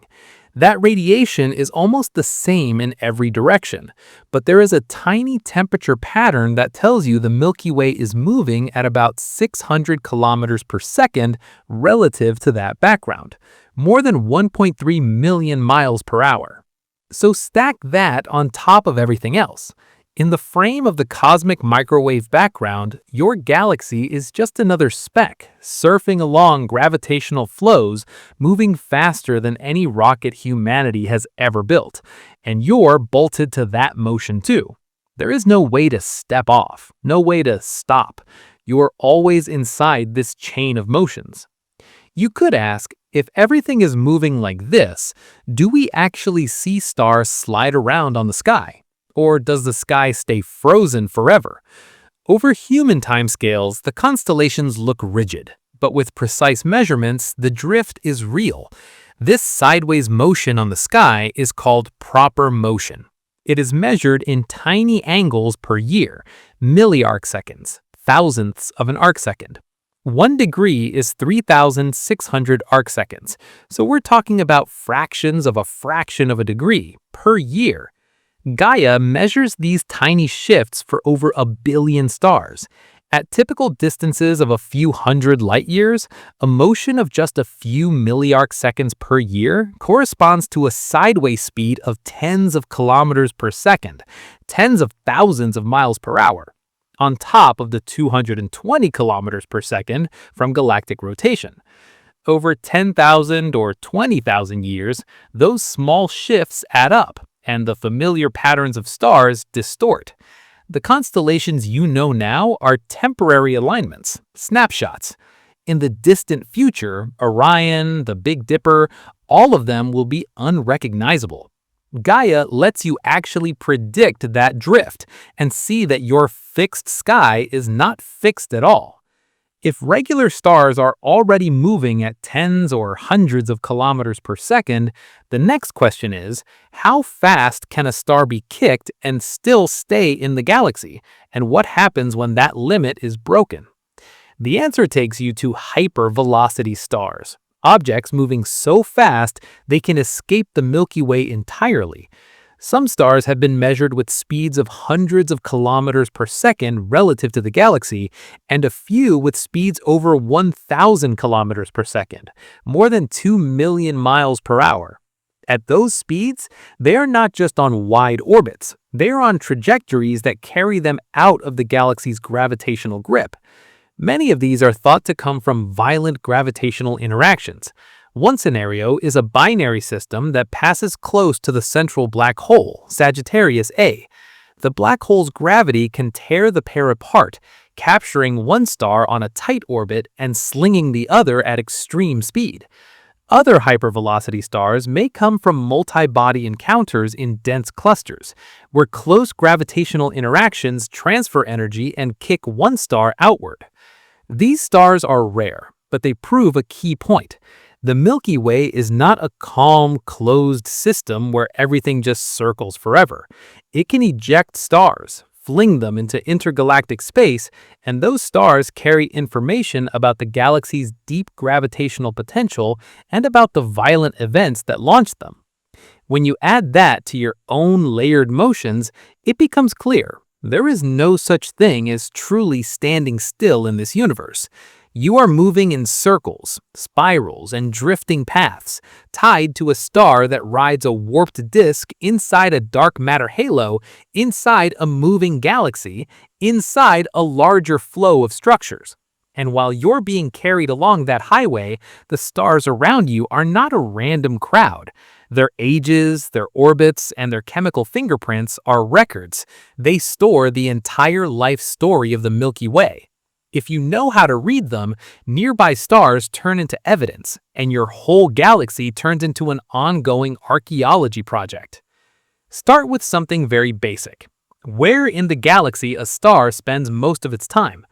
That radiation is almost the same in every direction, but there is a tiny temperature pattern that tells you the Milky Way is moving at about 600 kilometers per second relative to that background, more than 1.3 million miles per hour. So stack that on top of everything else. In the frame of the cosmic microwave background, your galaxy is just another speck, surfing along gravitational flows, moving faster than any rocket humanity has ever built, and you're bolted to that motion too. There is no way to step off, no way to stop. You are always inside this chain of motions. You could ask, if everything is moving like this, do we actually see stars slide around on the sky? Or does the sky stay frozen forever? Over human timescales, the constellations look rigid, but with precise measurements, the drift is real. This sideways motion on the sky is called proper motion. It is measured in tiny angles per year, milliarcseconds, thousandths of an arcsecond. 1 degree is 3,600 arcseconds, so we're talking about fractions of a degree per year. Gaia measures these tiny shifts for over 1 billion stars. At typical distances of a few hundred light years, a motion of just a few milliarcseconds per year corresponds to a sideways speed of tens of kilometers per second, tens of thousands of miles per hour, on top of the 220 kilometers per second from galactic rotation. Over 10,000 or 20,000 years, those small shifts add up, and the familiar patterns of stars distort. The constellations you know now are temporary alignments, snapshots. In the distant future, Orion, the Big Dipper, all of them will be unrecognizable. Gaia lets you actually predict that drift and see that your fixed sky is not fixed at all. If regular stars are already moving at tens or hundreds of kilometers per second, the next question is, how fast can a star be kicked and still stay in the galaxy, and what happens when that limit is broken? The answer takes you to hypervelocity stars, objects moving so fast they can escape the Milky Way entirely. Some stars have been measured with speeds of hundreds of kilometers per second relative to the galaxy, and a few with speeds over 1,000 kilometers per second, more than 2 million miles per hour. At those speeds, they are not just on wide orbits, they are on trajectories that carry them out of the galaxy's gravitational grip. Many of these are thought to come from violent gravitational interactions. One scenario is a binary system that passes close to the central black hole, Sagittarius A. The black hole's gravity can tear the pair apart, capturing one star on a tight orbit and slinging the other at extreme speed. Other hypervelocity stars may come from multi-body encounters in dense clusters, where close gravitational interactions transfer energy and kick one star outward. These stars are rare, but they prove a key point. The Milky Way is not a calm, closed system where everything just circles forever. It can eject stars, fling them into intergalactic space, and those stars carry information about the galaxy's deep gravitational potential and about the violent events that launched them. When you add that to your own layered motions, it becomes clear. There is no such thing as truly standing still in this universe. You are moving in circles, spirals, and drifting paths, tied to a star that rides a warped disk inside a dark matter halo, inside a moving galaxy, inside a larger flow of structures. And while you're being carried along that highway, the stars around you are not a random crowd. Their ages, their orbits, and their chemical fingerprints are records. They store the entire life story of the Milky Way. If you know how to read them, nearby stars turn into evidence, and your whole galaxy turns into an ongoing archaeology project. Start with something very basic. Where in the galaxy a star spends most of its time?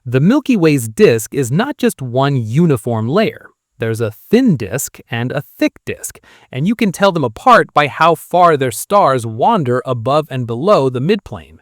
The Milky Way's disk is not just one uniform layer. There's a thin disk and a thick disk, and you can tell them apart by how far their stars wander above and below the midplane.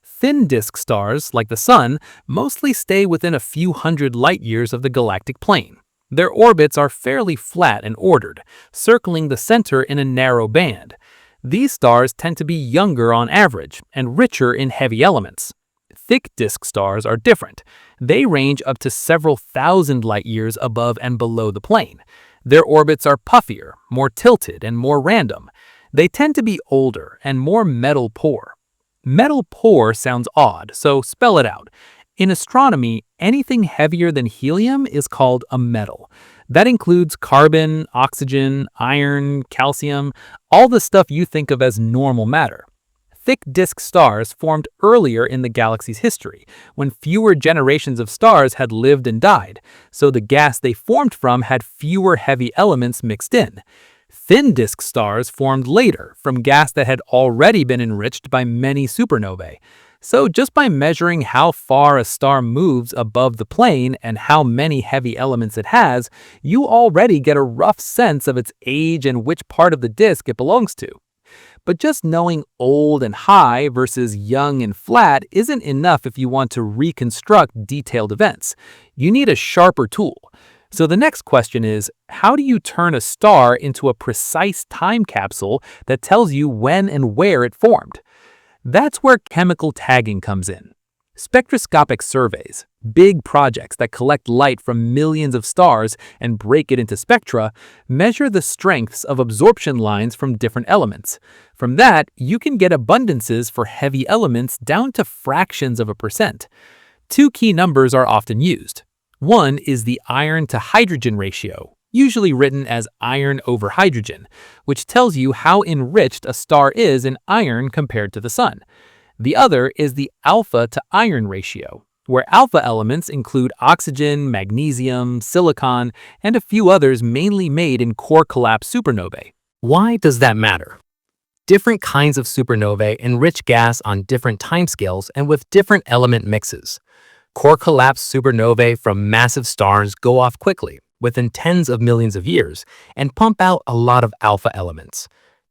Thin disk stars, like the Sun, mostly stay within a few hundred light years of the galactic plane. Their orbits are fairly flat and ordered, circling the center in a narrow band. These stars tend to be younger on average and richer in heavy elements. Thick disk stars are different. They range up to several thousand light years above and below the plane. Their orbits are puffier, more tilted, and more random. They tend to be older and more metal poor. Metal poor sounds odd, so spell it out. In astronomy, anything heavier than helium is called a metal. That includes carbon, oxygen, iron, calcium, all the stuff you think of as normal matter. Thick disk stars formed earlier in the galaxy's history, when fewer generations of stars had lived and died, so the gas they formed from had fewer heavy elements mixed in. Thin disk stars formed later from gas that had already been enriched by many supernovae. So just by measuring how far a star moves above the plane and how many heavy elements it has, you already get a rough sense of its age and which part of the disk it belongs to. But just knowing old and high versus young and flat isn't enough if you want to reconstruct detailed events. You need a sharper tool. So the next question is, how do you turn a star into a precise time capsule that tells you when and where it formed? That's where chemical tagging comes in. Spectroscopic surveys, big projects that collect light from millions of stars and break it into spectra, measure the strengths of absorption lines from different elements. From that, you can get abundances for heavy elements down to fractions of a percent. Two key numbers are often used. One is the iron to hydrogen ratio, usually written as iron over hydrogen, which tells you how enriched a star is in iron compared to the sun. The other is the alpha to iron ratio, where alpha elements include oxygen, magnesium, silicon, and a few others mainly made in core collapse supernovae. Why does that matter? Different kinds of supernovae enrich gas on different timescales and with different element mixes. Core collapse supernovae from massive stars go off quickly, within tens of millions of years, and pump out a lot of alpha elements.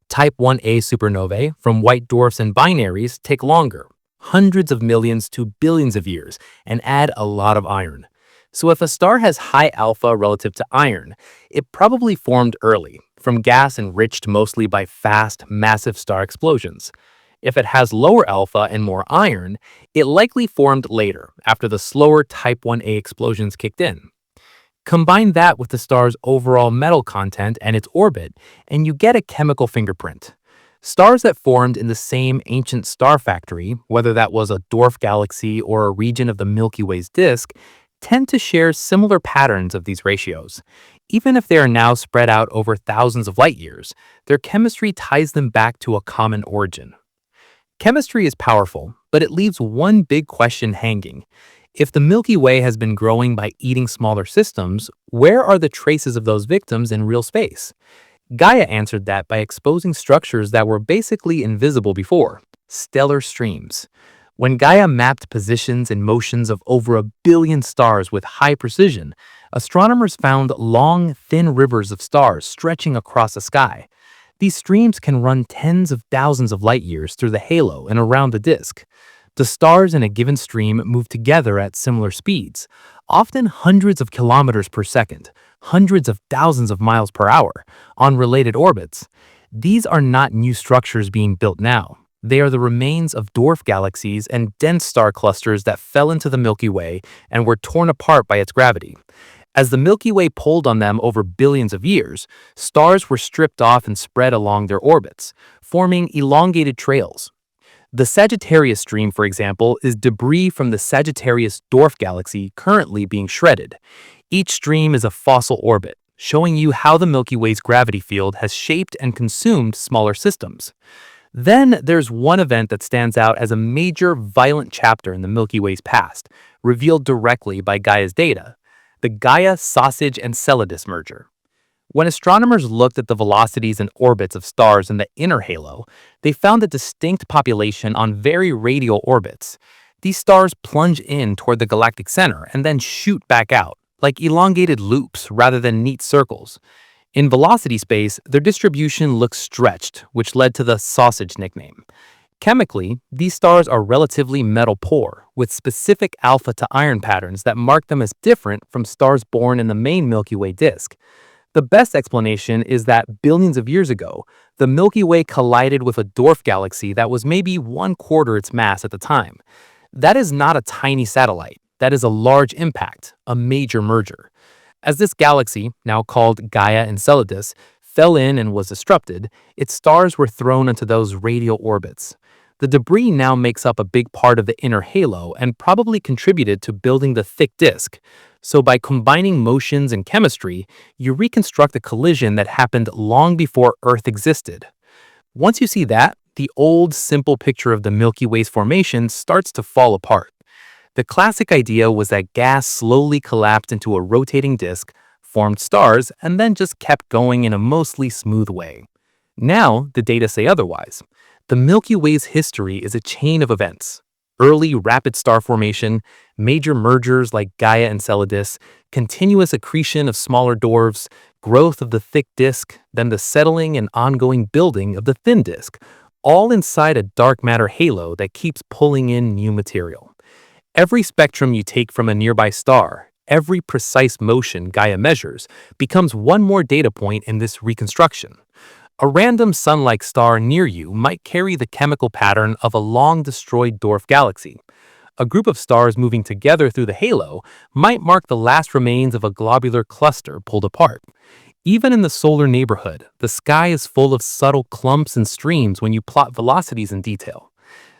Type 1a supernovae from white dwarfs and binaries take longer, hundreds of millions to billions of years, and add a lot of iron. So if a star has high alpha relative to iron, it probably formed early, from gas enriched mostly by fast, massive star explosions. If it has lower alpha and more iron, it likely formed later, after the slower Type 1a explosions kicked in. Combine that with the star's overall metal content and its orbit, and you get a chemical fingerprint. Stars that formed in the same ancient star factory, whether that was a dwarf galaxy or a region of the Milky Way's disk, tend to share similar patterns of these ratios. Even if they are now spread out over thousands of light years, their chemistry ties them back to a common origin. Chemistry is powerful, but it leaves one big question hanging. If the Milky Way has been growing by eating smaller systems, where are the traces of those victims in real space? Gaia answered that by exposing structures that were basically invisible before, stellar streams. When Gaia mapped positions and motions of over 1 billion stars with high precision, astronomers found long, thin rivers of stars stretching across the sky. These streams can run tens of thousands of light years through the halo and around the disk. The stars in a given stream move together at similar speeds, often hundreds of kilometers per second, hundreds of thousands of miles per hour, on related orbits. These are not new structures being built now. They are the remains of dwarf galaxies and dense star clusters that fell into the Milky Way and were torn apart by its gravity. As the Milky Way pulled on them over billions of years, stars were stripped off and spread along their orbits, forming elongated trails. The Sagittarius stream, for example, is debris from the Sagittarius dwarf galaxy currently being shredded. Each stream is a fossil orbit, showing you how the Milky Way's gravity field has shaped and consumed smaller systems. Then there's one event that stands out as a major, violent chapter in the Milky Way's past, revealed directly by Gaia's data: the Gaia Sausage Enceladus merger. When astronomers looked at the velocities and orbits of stars in the inner halo, they found a distinct population on very radial orbits. These stars plunge in toward the galactic center and then shoot back out, like elongated loops rather than neat circles. In velocity space, their distribution looks stretched, which led to the sausage nickname. Chemically, these stars are relatively metal poor, with specific alpha to iron patterns that mark them as different from stars born in the main Milky Way disk. The best explanation is that billions of years ago, the Milky Way collided with a dwarf galaxy that was maybe one quarter its mass at the time. That is not a tiny satellite. That is a large impact, a major merger. As this galaxy, now called Gaia Enceladus, fell in and was disrupted, its stars were thrown into those radial orbits. The debris now makes up a big part of the inner halo and probably contributed to building the thick disk. So by combining motions and chemistry, you reconstruct a collision that happened long before Earth existed. Once you see that, the old, simple picture of the Milky Way's formation starts to fall apart. The classic idea was that gas slowly collapsed into a rotating disk, formed stars, and then just kept going in a mostly smooth way. Now, the data say otherwise. The Milky Way's history is a chain of events. Early rapid star formation, major mergers like Gaia Enceladus, continuous accretion of smaller dwarfs, growth of the thick disk, then the settling and ongoing building of the thin disk, all inside a dark matter halo that keeps pulling in new material. Every spectrum you take from a nearby star, every precise motion Gaia measures, becomes one more data point in this reconstruction. A random sun-like star near you might carry the chemical pattern of a long-destroyed dwarf galaxy. A group of stars moving together through the halo might mark the last remains of a globular cluster pulled apart. Even in the solar neighborhood, the sky is full of subtle clumps and streams when you plot velocities in detail.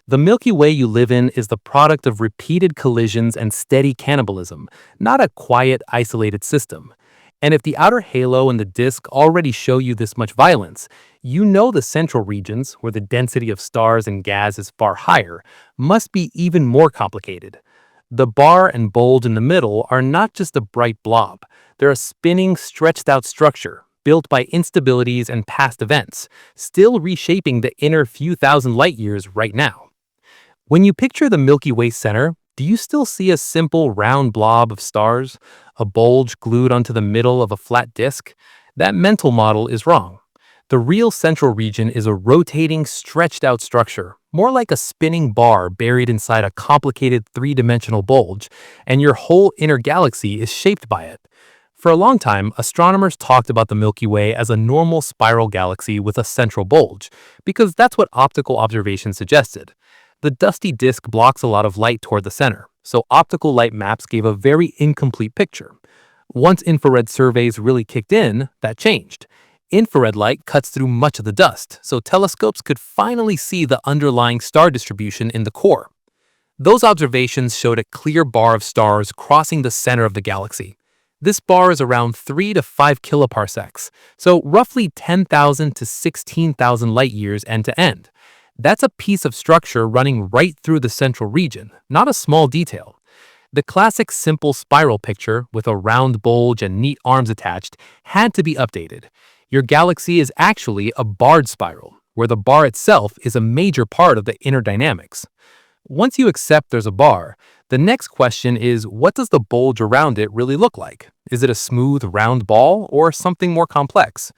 The Milky Way you live in is the product of repeated collisions and steady cannibalism, not a quiet, isolated system. And if the outer halo and the disk already show you this much violence, you know the central regions, where the density of stars and gas is far higher, must be even more complicated. The bar and bulge in the middle are not just a bright blob. They're a spinning, stretched-out structure, built by instabilities and past events, still reshaping the inner few thousand light-years right now. When you picture the Milky Way center, do you still see a simple round blob of stars, a bulge glued onto the middle of a flat disk? That mental model is wrong. The real central region is a rotating, stretched-out structure, more like a spinning bar buried inside a complicated three-dimensional bulge, and your whole inner galaxy is shaped by it. For a long time, astronomers talked about the Milky Way as a normal spiral galaxy with a central bulge, because that's what optical observations suggested. The dusty disk blocks a lot of light toward the center, so optical light maps gave a very incomplete picture. Once infrared surveys really kicked in, that changed. Infrared light cuts through much of the dust, so telescopes could finally see the underlying star distribution in the core. Those observations showed a clear bar of stars crossing the center of the galaxy. This bar is around 3 to 5 kiloparsecs, so roughly 10,000 to 16,000 light-years end to end. That's a piece of structure running right through the central region, not a small detail. The classic simple spiral picture, with a round bulge and neat arms attached, had to be updated. Your galaxy is actually a barred spiral, where the bar itself is a major part of the inner dynamics. Once you accept there's a bar, the next question is, what does the bulge around it really look like? Is it a smooth, round ball, or something more complex?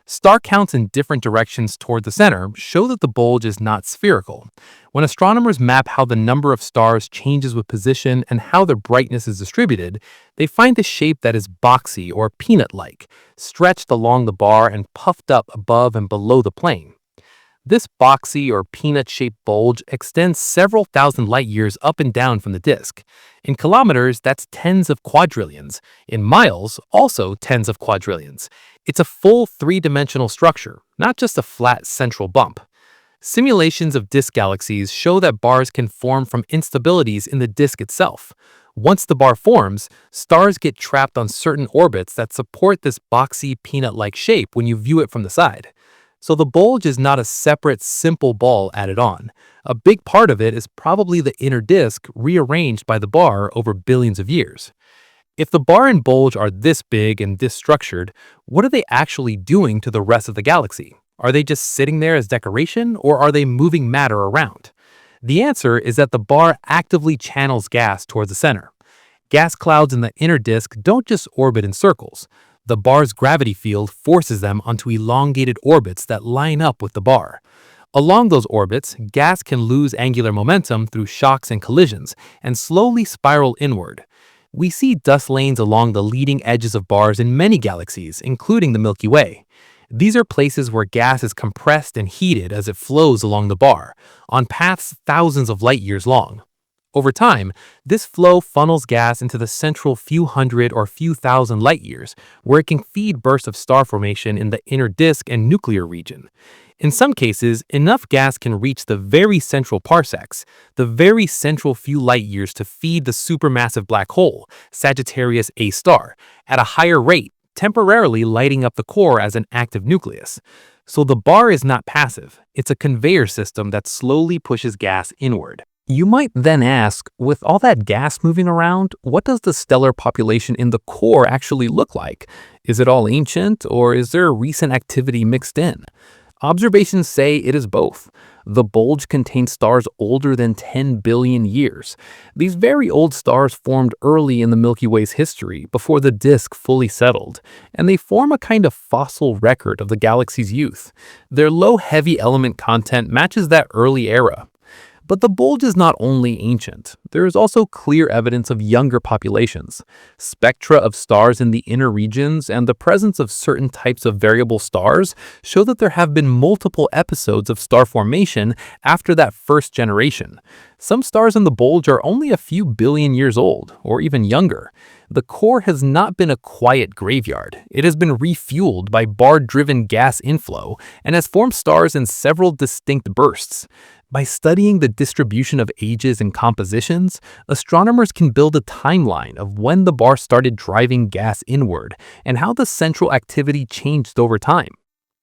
Star counts in different directions toward the center show that the bulge is not spherical. When astronomers map how the number of stars changes with position and how their brightness is distributed, they find a shape that is boxy or peanut-like, stretched along the bar and puffed up above and below the plane. This boxy or peanut-shaped bulge extends several thousand light-years up and down from the disk. In kilometers, that's tens of quadrillions. In miles, also tens of quadrillions. It's a full three-dimensional structure, not just a flat central bump. Simulations of disk galaxies show that bars can form from instabilities in the disk itself. Once the bar forms, stars get trapped on certain orbits that support this boxy, peanut-like shape when you view it from the side. So the bulge is not a separate, simple ball added on. A big part of it is probably the inner disk rearranged by the bar over billions of years. If the bar and bulge are this big and this structured, what are they actually doing to the rest of the galaxy? Are they just sitting there as decoration, or are they moving matter around? The answer is that the bar actively channels gas towards the center. Gas clouds in the inner disk don't just orbit in circles. The bar's gravity field forces them onto elongated orbits that line up with the bar. Along those orbits, gas can lose angular momentum through shocks and collisions and slowly spiral inward. We see dust lanes along the leading edges of bars in many galaxies, including the Milky Way. These are places where gas is compressed and heated as it flows along the bar, on paths thousands of light years long. Over time, this flow funnels gas into the central few hundred or few thousand light years, where it can feed bursts of star formation in the inner disk and nuclear region. In some cases, enough gas can reach the very central parsecs, the very central few light years to feed the supermassive black hole, Sagittarius A star, at a higher rate, temporarily lighting up the core as an active nucleus. So the bar is not passive, it's a conveyor system that slowly pushes gas inward. You might then ask, with all that gas moving around, what does the stellar population in the core actually look like? Is it all ancient, or is there recent activity mixed in? Observations say it is both. The bulge contains stars older than 10 billion years. These very old stars formed early in the Milky Way's history, before the disk fully settled, and they form a kind of fossil record of the galaxy's youth. Their low heavy element content matches that early era. But the bulge is not only ancient. There is also clear evidence of younger populations. Spectra of stars in the inner regions and the presence of certain types of variable stars show that there have been multiple episodes of star formation after that first generation. Some stars in the bulge are only a few billion years old, or even younger. The core has not been a quiet graveyard. It has been refueled by bar-driven gas inflow and has formed stars in several distinct bursts. By studying the distribution of ages and compositions, astronomers can build a timeline of when the bar started driving gas inward and how the central activity changed over time.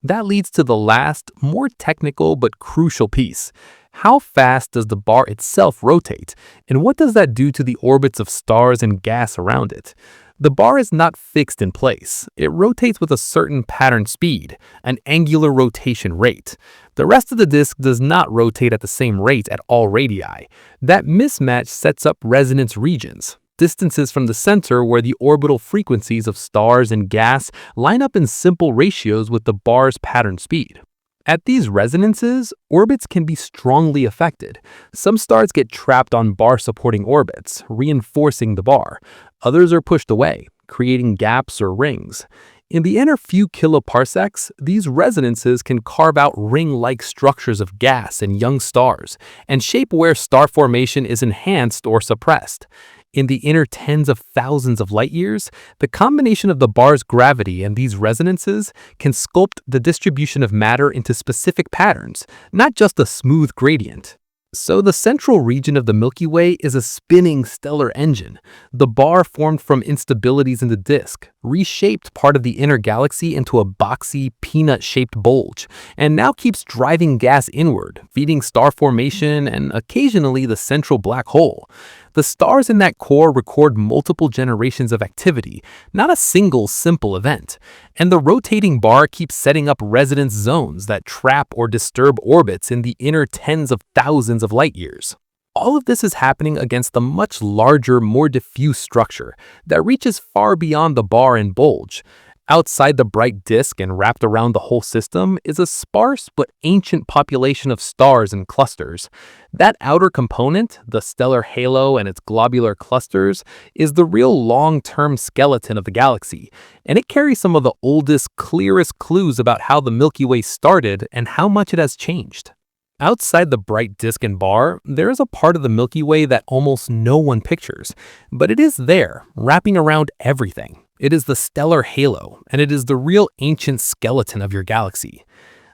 That leads to the last, more technical but crucial piece. How fast does the bar itself rotate, and what does that do to the orbits of stars and gas around it? The bar is not fixed in place. It rotates with a certain pattern speed, an angular rotation rate. The rest of the disk does not rotate at the same rate at all radii. That mismatch sets up resonance regions, distances from the center where the orbital frequencies of stars and gas line up in simple ratios with the bar's pattern speed. At these resonances, orbits can be strongly affected. Some stars get trapped on bar-supporting orbits, reinforcing the bar. Others are pushed away, creating gaps or rings. In the inner few kiloparsecs, these resonances can carve out ring-like structures of gas and young stars, and shape where star formation is enhanced or suppressed. In the inner tens of thousands of light years, the combination of the bar's gravity and these resonances can sculpt the distribution of matter into specific patterns, not just a smooth gradient. So the central region of the Milky Way is a spinning stellar engine. The bar formed from instabilities in the disk, reshaped part of the inner galaxy into a boxy, peanut-shaped bulge, and now keeps driving gas inward, feeding star formation and occasionally the central black hole. The stars in that core record multiple generations of activity, not a single simple event. And the rotating bar keeps setting up resonance zones that trap or disturb orbits in the inner tens of thousands of light years. All of this is happening against a much larger, more diffuse structure that reaches far beyond the bar and bulge. Outside the bright disk and wrapped around the whole system is a sparse but ancient population of stars and clusters. That outer component, the stellar halo and its globular clusters, is the real long-term skeleton of the galaxy, and it carries some of the oldest, clearest clues about how the Milky Way started and how much it has changed. Outside the bright disk and bar, there is a part of the Milky Way that almost no one pictures, but it is there, wrapping around everything. It is the stellar halo, and it is the real ancient skeleton of your galaxy.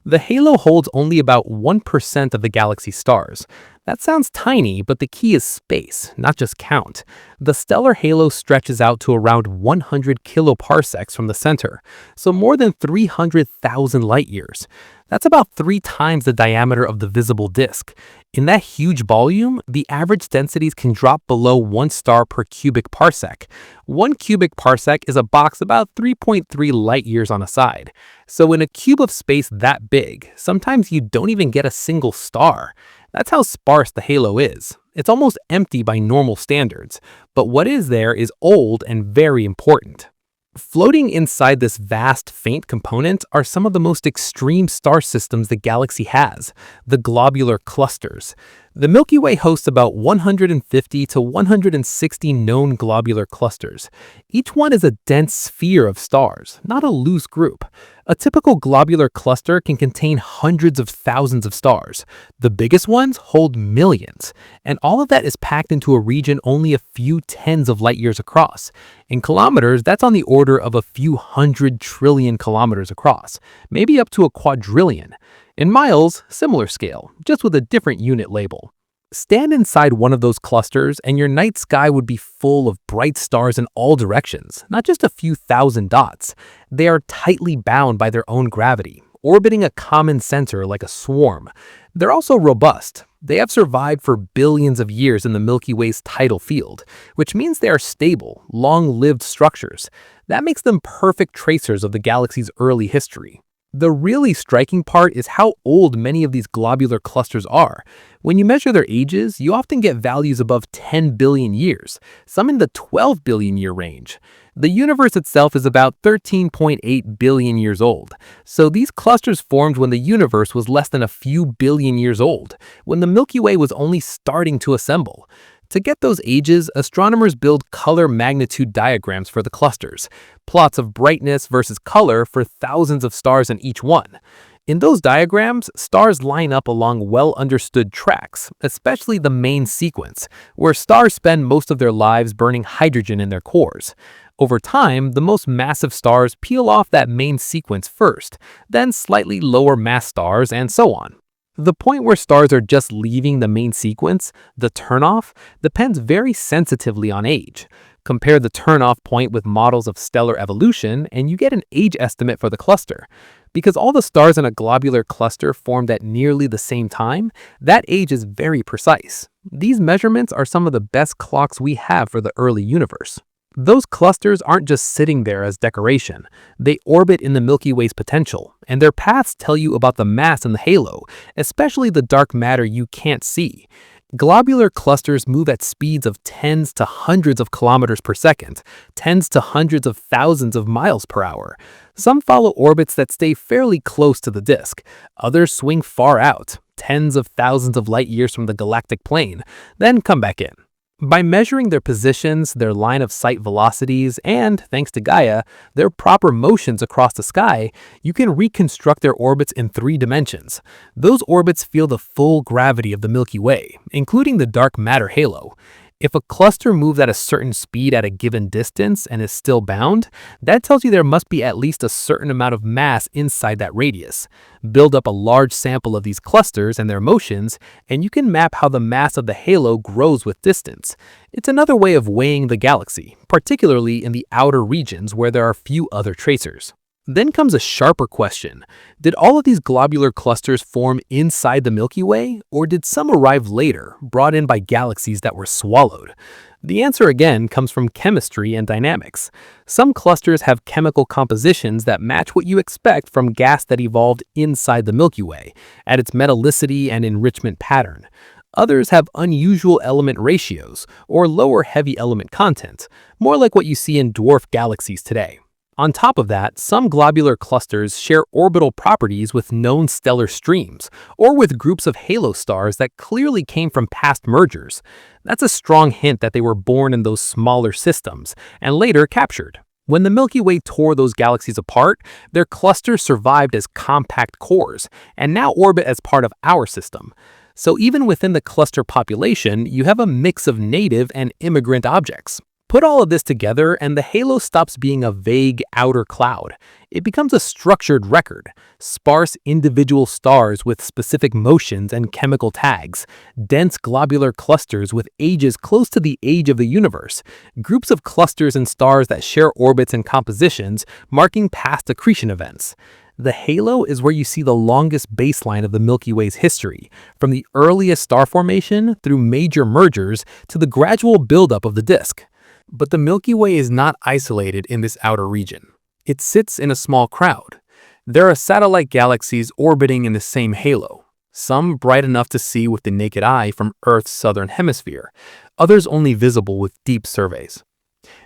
The halo holds only about 1% of the galaxy's stars. That sounds tiny, but the key is space, not just count. The stellar halo stretches out to around 100 kiloparsecs from the center, so more than 300,000 light years. That's about 3 times the diameter of the visible disk. In that huge volume, the average densities can drop below 1 star per cubic parsec. 1 cubic parsec is a box about 3.3 light years on a side. So in a cube of space that big, sometimes you don't even get a single star. That's how sparse the halo is. It's almost empty by normal standards, but what is there is old and very important. Floating inside this vast, faint component are some of the most extreme star systems the galaxy has, the globular clusters. The Milky Way hosts about 150 to 160 known globular clusters. Each one is a dense sphere of stars, not a loose group. A typical globular cluster can contain hundreds of thousands of stars. The biggest ones hold millions, and all of that is packed into a region only a few tens of light years across. In kilometers, that's on the order of a few 100 trillion kilometers across, maybe up to a quadrillion. In miles, similar scale, just with a different unit label. Stand inside one of those clusters and your night sky would be full of bright stars in all directions, not just a few thousand dots. They are tightly bound by their own gravity, orbiting a common center like a swarm. They're also robust. They have survived for billions of years in the Milky Way's tidal field, which means they are stable, long-lived structures. That makes them perfect tracers of the galaxy's early history. The really striking part is how old many of these globular clusters are. When you measure their ages, you often get values above 10 billion years, some in the 12 billion year range. The universe itself is about 13.8 billion years old, so these clusters formed when the universe was less than a few billion years old, when the Milky Way was only starting to assemble. To get those ages, astronomers build color magnitude diagrams for the clusters, plots of brightness versus color for thousands of stars in each one. In those diagrams, stars line up along well-understood tracks, especially the main sequence, where stars spend most of their lives burning hydrogen in their cores. Over time, the most massive stars peel off that main sequence first, then slightly lower mass stars, and so on. The point where stars are just leaving the main sequence, the turnoff, depends very sensitively on age. Compare the turnoff point with models of stellar evolution, and you get an age estimate for the cluster. Because all the stars in a globular cluster formed at nearly the same time, that age is very precise. These measurements are some of the best clocks we have for the early universe. Those clusters aren't just sitting there as decoration. They orbit in the Milky Way's potential, and their paths tell you about the mass in the halo, especially the dark matter you can't see. Globular clusters move at speeds of tens to hundreds of kilometers per second, tens to hundreds of thousands of miles per hour. Some follow orbits that stay fairly close to the disk. Others swing far out, tens of thousands of light years from the galactic plane, then come back in. By measuring their positions, their line-of-sight velocities, and, thanks to Gaia, their proper motions across the sky, you can reconstruct their orbits in 3 dimensions. Those orbits feel the full gravity of the Milky Way, including the dark matter halo. If a cluster moves at a certain speed at a given distance and is still bound, that tells you there must be at least a certain amount of mass inside that radius. Build up a large sample of these clusters and their motions, and you can map how the mass of the halo grows with distance. It's another way of weighing the galaxy, particularly in the outer regions where there are few other tracers. Then comes a sharper question. Did all of these globular clusters form inside the Milky Way, or did some arrive later, brought in by galaxies that were swallowed? The answer again comes from chemistry and dynamics. Some clusters have chemical compositions that match what you expect from gas that evolved inside the Milky Way, at its metallicity and enrichment pattern. Others have unusual element ratios, or lower heavy element content, more like what you see in dwarf galaxies today. On top of that, some globular clusters share orbital properties with known stellar streams, or with groups of halo stars that clearly came from past mergers. That's a strong hint that they were born in those smaller systems, and later captured. When the Milky Way tore those galaxies apart, their clusters survived as compact cores, and now orbit as part of our system. So even within the cluster population, you have a mix of native and immigrant objects. Put all of this together and the halo stops being a vague outer cloud. It becomes a structured record, sparse individual stars with specific motions and chemical tags, dense globular clusters with ages close to the age of the universe, groups of clusters and stars that share orbits and compositions, marking past accretion events. The halo is where you see the longest baseline of the Milky Way's history, from the earliest star formation through major mergers to the gradual buildup of the disk. But the Milky Way is not isolated in this outer region. It sits in a small crowd. There are satellite galaxies orbiting in the same halo, some bright enough to see with the naked eye from Earth's southern hemisphere, others only visible with deep surveys.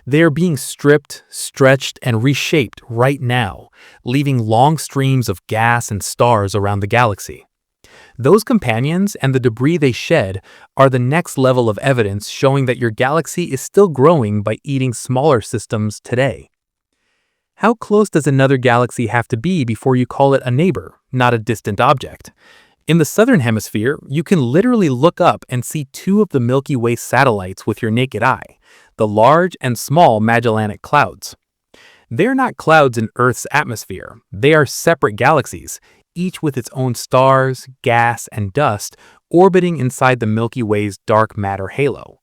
They are being stripped, stretched, and reshaped right now, leaving long streams of gas and stars around the galaxy. Those companions and the debris they shed are the next level of evidence showing that your galaxy is still growing by eating smaller systems today. How close does another galaxy have to be before you call it a neighbor, not a distant object? In the southern hemisphere, you can literally look up and see two of the Milky Way satellites with your naked eye, the Large and Small Magellanic Clouds. They're not clouds in Earth's atmosphere. They are separate galaxies, each with its own stars, gas, and dust orbiting inside the Milky Way's dark matter halo.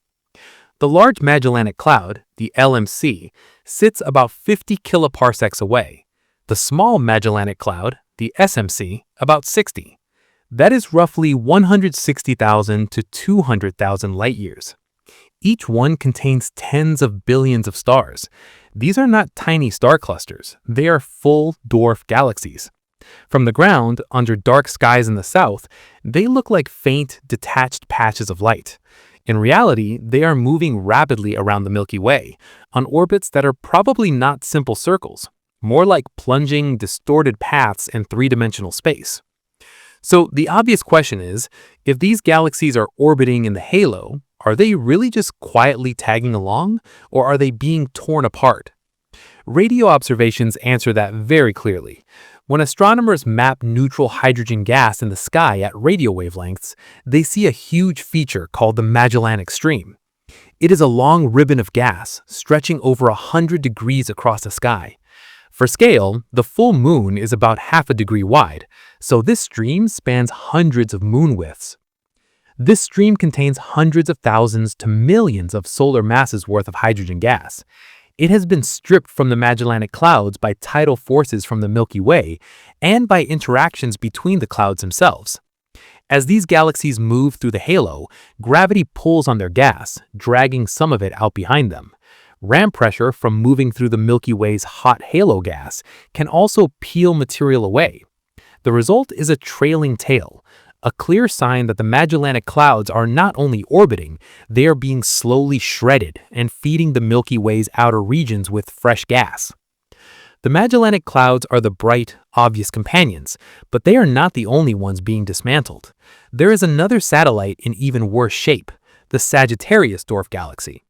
The Large Magellanic Cloud, the LMC, sits about 50 kiloparsecs away. The Small Magellanic Cloud, the SMC, about 60. That is roughly 160,000 to 200,000 light-years. Each one contains tens of billions of stars. These are not tiny star clusters. They are full dwarf galaxies. From the ground, under dark skies in the south, they look like faint, detached patches of light. In reality, they are moving rapidly around the Milky Way, on orbits that are probably not simple circles, more like plunging, distorted paths in three-dimensional space. So the obvious question is, if these galaxies are orbiting in the halo, are they really just quietly tagging along, or are they being torn apart? Radio observations answer that very clearly. When astronomers map neutral hydrogen gas in the sky at radio wavelengths, they see a huge feature called the Magellanic Stream. It is a long ribbon of gas stretching over 100 degrees across the sky. For scale, the full moon is about half a degree wide, so this stream spans hundreds of moon widths. This stream contains hundreds of thousands to millions of solar masses worth of hydrogen gas. It has been stripped from the Magellanic Clouds by tidal forces from the Milky Way and by interactions between the clouds themselves. As these galaxies move through the halo, gravity pulls on their gas, dragging some of it out behind them. Ram pressure from moving through the Milky Way's hot halo gas can also peel material away. The result is a trailing tail, a clear sign that the Magellanic Clouds are not only orbiting, they are being slowly shredded and feeding the Milky Way's outer regions with fresh gas. The Magellanic Clouds are the bright, obvious companions, but they are not the only ones being dismantled. There is another satellite in even worse shape, the Sagittarius dwarf galaxy.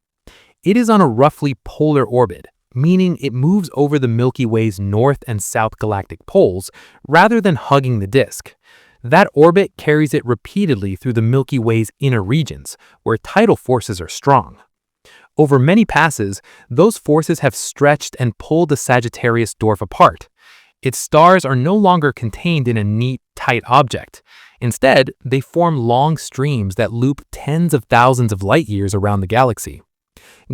It is on a roughly polar orbit, meaning it moves over the Milky Way's north and south galactic poles rather than hugging the disk. That orbit carries it repeatedly through the Milky Way's inner regions, where tidal forces are strong. Over many passes, those forces have stretched and pulled the Sagittarius dwarf apart. Its stars are no longer contained in a neat, tight object. Instead, they form long streams that loop tens of thousands of light-years around the galaxy.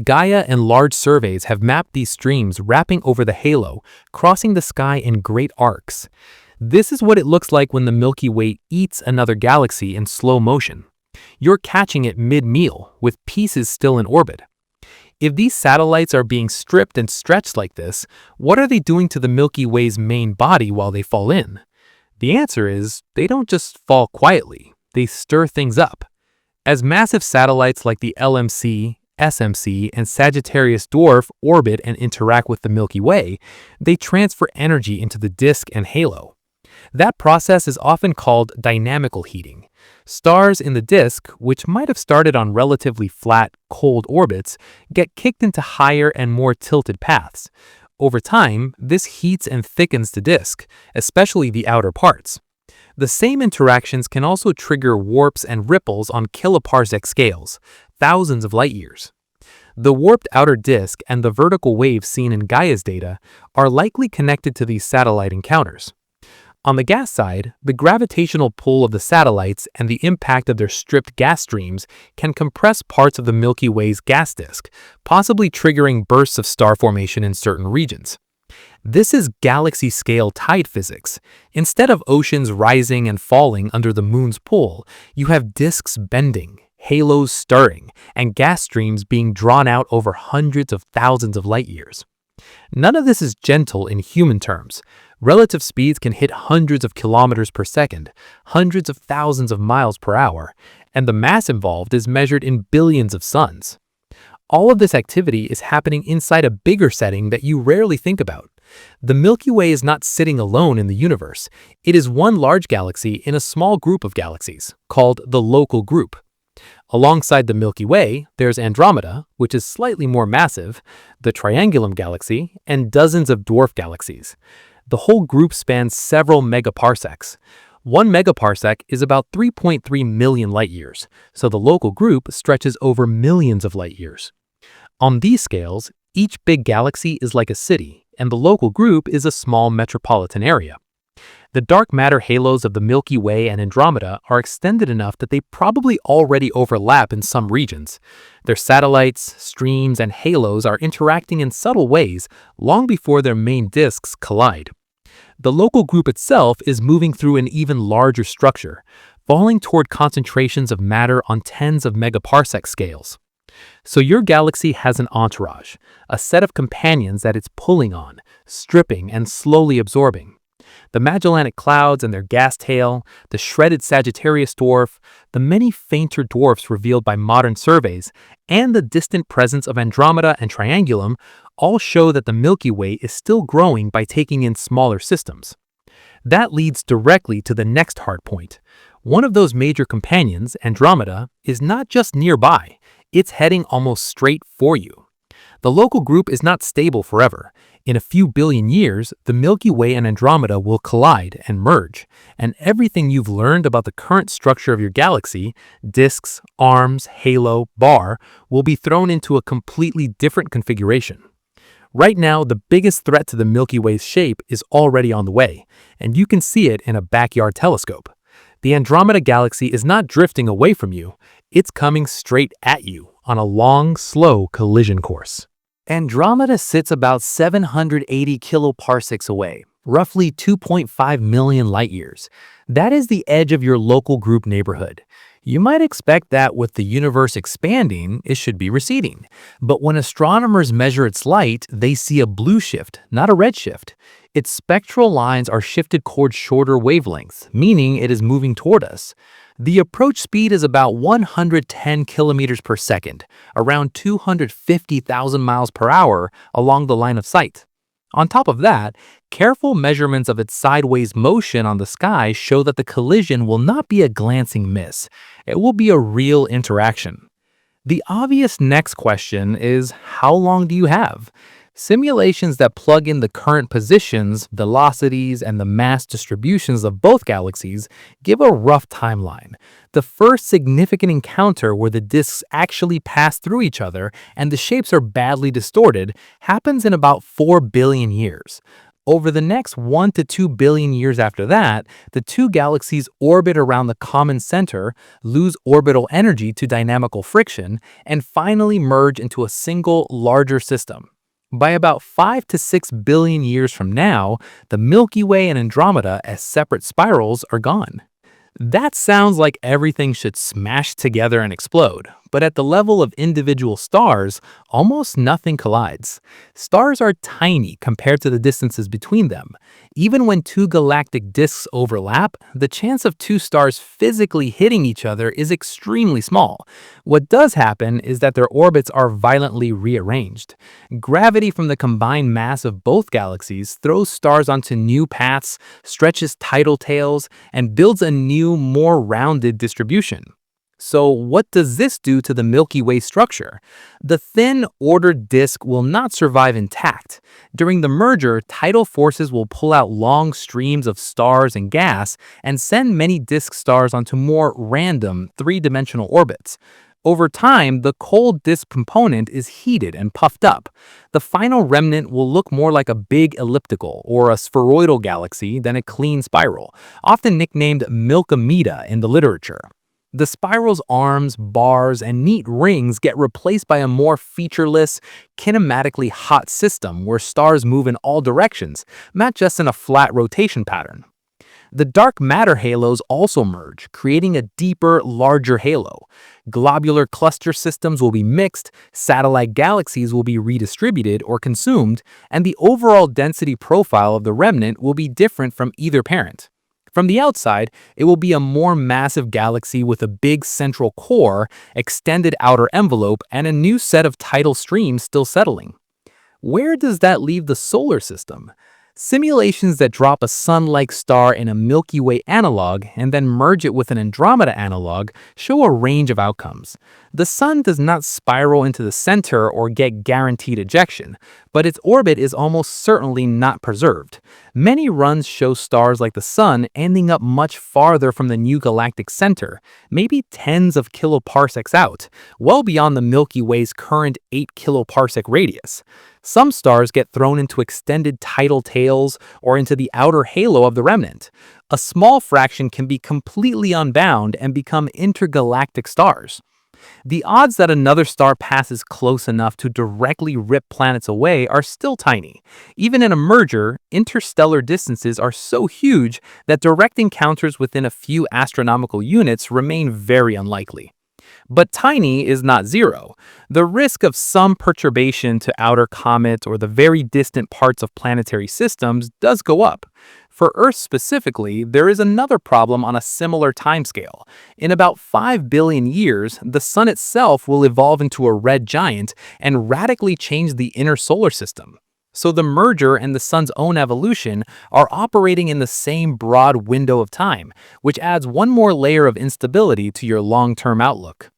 Gaia and large surveys have mapped these streams wrapping over the halo, crossing the sky in great arcs. This is what it looks like when the Milky Way eats another galaxy in slow motion. You're catching it mid-meal, with pieces still in orbit. If these satellites are being stripped and stretched like this, what are they doing to the Milky Way's main body while they fall in? The answer is, they don't just fall quietly, they stir things up. As massive satellites like the LMC, SMC, and Sagittarius dwarf orbit and interact with the Milky Way, they transfer energy into the disk and halo. That process is often called dynamical heating. Stars in the disk, which might have started on relatively flat, cold orbits, get kicked into higher and more tilted paths. Over time, this heats and thickens the disk, especially the outer parts. The same interactions can also trigger warps and ripples on kiloparsec scales, thousands of light-years. The warped outer disk and the vertical waves seen in Gaia's data are likely connected to these satellite encounters. On the gas side, the gravitational pull of the satellites and the impact of their stripped gas streams can compress parts of the Milky Way's gas disk, possibly triggering bursts of star formation in certain regions. This is galaxy-scale tide physics. Instead of oceans rising and falling under the moon's pull, you have disks bending, halos stirring, and gas streams being drawn out over hundreds of thousands of light-years. None of this is gentle in human terms. Relative speeds can hit hundreds of kilometers per second, hundreds of thousands of miles per hour, and the mass involved is measured in billions of suns. All of this activity is happening inside a bigger setting that you rarely think about. The Milky Way is not sitting alone in the universe. It is one large galaxy in a small group of galaxies, called the local group. Alongside the Milky Way, there's Andromeda, which is slightly more massive, the Triangulum galaxy, and dozens of dwarf galaxies. The whole group spans several megaparsecs. One megaparsec is about 3.3 million light-years, so the local group stretches over millions of light-years. On these scales, each big galaxy is like a city, and the local group is a small metropolitan area. The dark matter halos of the Milky Way and Andromeda are extended enough that they probably already overlap in some regions. Their satellites, streams, and halos are interacting in subtle ways long before their main disks collide. The local group itself is moving through an even larger structure, falling toward concentrations of matter on tens of megaparsec scales. So your galaxy has an entourage, a set of companions that it's pulling on, stripping, and slowly absorbing. The Magellanic Clouds and their gas tail, the shredded Sagittarius dwarf, the many fainter dwarfs revealed by modern surveys, and the distant presence of Andromeda and Triangulum all show that the Milky Way is still growing by taking in smaller systems. That leads directly to the next hard point. One of those major companions, Andromeda, is not just nearby, it's heading almost straight for you. The local group is not stable forever. In a few billion years, the Milky Way and Andromeda will collide and merge, and everything you've learned about the current structure of your galaxy, disks, arms, halo, bar, will be thrown into a completely different configuration. Right now, the biggest threat to the Milky Way's shape is already on the way, and you can see it in a backyard telescope. The Andromeda galaxy is not drifting away from you, it's coming straight at you on a long, slow collision course. Andromeda sits about 780 kiloparsecs away, roughly 2.5 million light-years. That is the edge of your local group neighborhood. You might expect that with the universe expanding, it should be receding. But when astronomers measure its light, they see a blue shift, not a red shift. Its spectral lines are shifted toward shorter wavelengths, meaning it is moving toward us. The approach speed is about 110 kilometers per second, around 250,000 miles per hour along the line of sight. On top of that, careful measurements of its sideways motion on the sky show that the collision will not be a glancing miss. It will be a real interaction. The obvious next question is, how long do you have? Simulations that plug in the current positions, velocities, and the mass distributions of both galaxies give a rough timeline. The first significant encounter where the disks actually pass through each other and the shapes are badly distorted happens in about 4 billion years. Over the next 1 to 2 billion years after that, the two galaxies orbit around the common center, lose orbital energy to dynamical friction, and finally merge into a single, larger system. By about 5 to 6 billion years from now, the Milky Way and Andromeda as separate spirals are gone. That sounds like everything should smash together and explode, but at the level of individual stars, almost nothing collides. Stars are tiny compared to the distances between them. Even when two galactic disks overlap, the chance of two stars physically hitting each other is extremely small. What does happen is that their orbits are violently rearranged. Gravity from the combined mass of both galaxies throws stars onto new paths, stretches tidal tails, and builds a new, more rounded distribution. So what does this do to the Milky Way structure? The thin, ordered disk will not survive intact. During the merger, tidal forces will pull out long streams of stars and gas and send many disk stars onto more random, three-dimensional orbits. Over time, the cold disk component is heated and puffed up. The final remnant will look more like a big elliptical or a spheroidal galaxy than a clean spiral, often nicknamed Milkomeda in the literature. The spiral's arms, bars, and neat rings get replaced by a more featureless, kinematically hot system where stars move in all directions, not just in a flat rotation pattern. The dark matter halos also merge, creating a deeper, larger halo. Globular cluster systems will be mixed, satellite galaxies will be redistributed or consumed, and the overall density profile of the remnant will be different from either parent. From the outside, it will be a more massive galaxy with a big central core, extended outer envelope, and a new set of tidal streams still settling. Where does that leave the solar system? Simulations that drop a sun-like star in a Milky Way analog and then merge it with an Andromeda analog show a range of outcomes. The sun does not spiral into the center or get guaranteed ejection, but its orbit is almost certainly not preserved. Many runs show stars like the sun ending up much farther from the new galactic center, maybe tens of kiloparsecs out, well beyond the Milky Way's current 8 kiloparsec radius. Some stars get thrown into extended tidal tails or into the outer halo of the remnant. A small fraction can be completely unbound and become intergalactic stars. The odds that another star passes close enough to directly rip planets away are still tiny. Even in a merger, interstellar distances are so huge that direct encounters within a few astronomical units remain very unlikely. But tiny is not zero. The risk of some perturbation to outer comets or the very distant parts of planetary systems does go up. For Earth specifically, there is another problem on a similar timescale. In about 5 billion years, the sun itself will evolve into a red giant and radically change the inner solar system. So the merger and the sun's own evolution are operating in the same broad window of time, which adds one more layer of instability to your long-term outlook.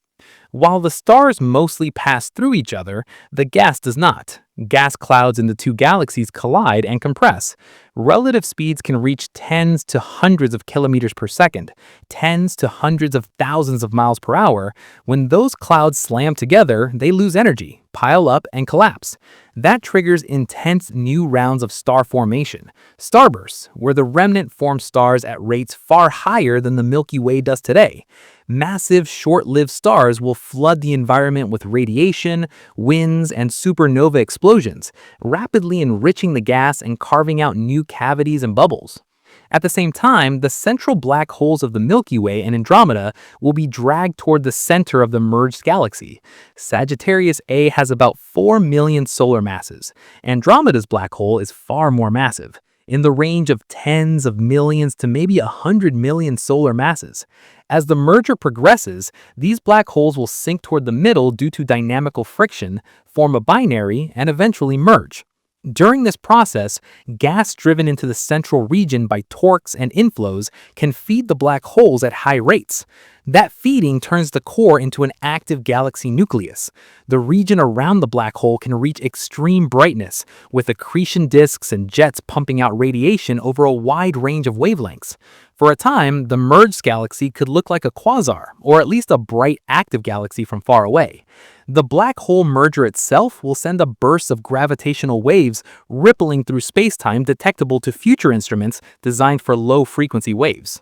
While the stars mostly pass through each other, the gas does not. Gas clouds in the two galaxies collide and compress. Relative speeds can reach tens to hundreds of kilometers per second, tens to hundreds of thousands of miles per hour. When those clouds slam together, they lose energy, pile up, and collapse. That triggers intense new rounds of star formation, starbursts, where the remnant form stars at rates far higher than the Milky Way does today. Massive, short-lived stars will flood the environment with radiation, winds, and supernova explosions, rapidly enriching the gas and carving out new cavities and bubbles. At the same time, the central black holes of the Milky Way and Andromeda will be dragged toward the center of the merged galaxy. Sagittarius A has about 4 million solar masses. Andromeda's black hole is far more massive, in the range of tens of millions to maybe 100 million solar masses. As the merger progresses, these black holes will sink toward the middle due to dynamical friction, form a binary, and eventually merge. During this process, gas driven into the central region by torques and inflows can feed the black holes at high rates. That feeding turns the core into an active galaxy nucleus. The region around the black hole can reach extreme brightness, with accretion disks and jets pumping out radiation over a wide range of wavelengths. For a time, the merged galaxy could look like a quasar, or at least a bright active galaxy from far away. The black hole merger itself will send a burst of gravitational waves rippling through spacetime detectable to future instruments designed for low-frequency waves.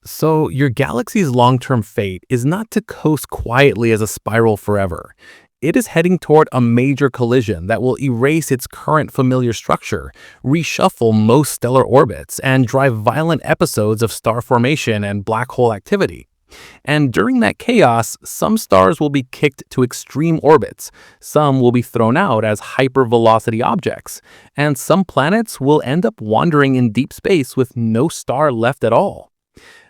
So your galaxy's long-term fate is not to coast quietly as a spiral forever. It is heading toward a major collision that will erase its current familiar structure, reshuffle most stellar orbits, and drive violent episodes of star formation and black hole activity. And during that chaos, some stars will be kicked to extreme orbits, some will be thrown out as hypervelocity objects, and some planets will end up wandering in deep space with no star left at all.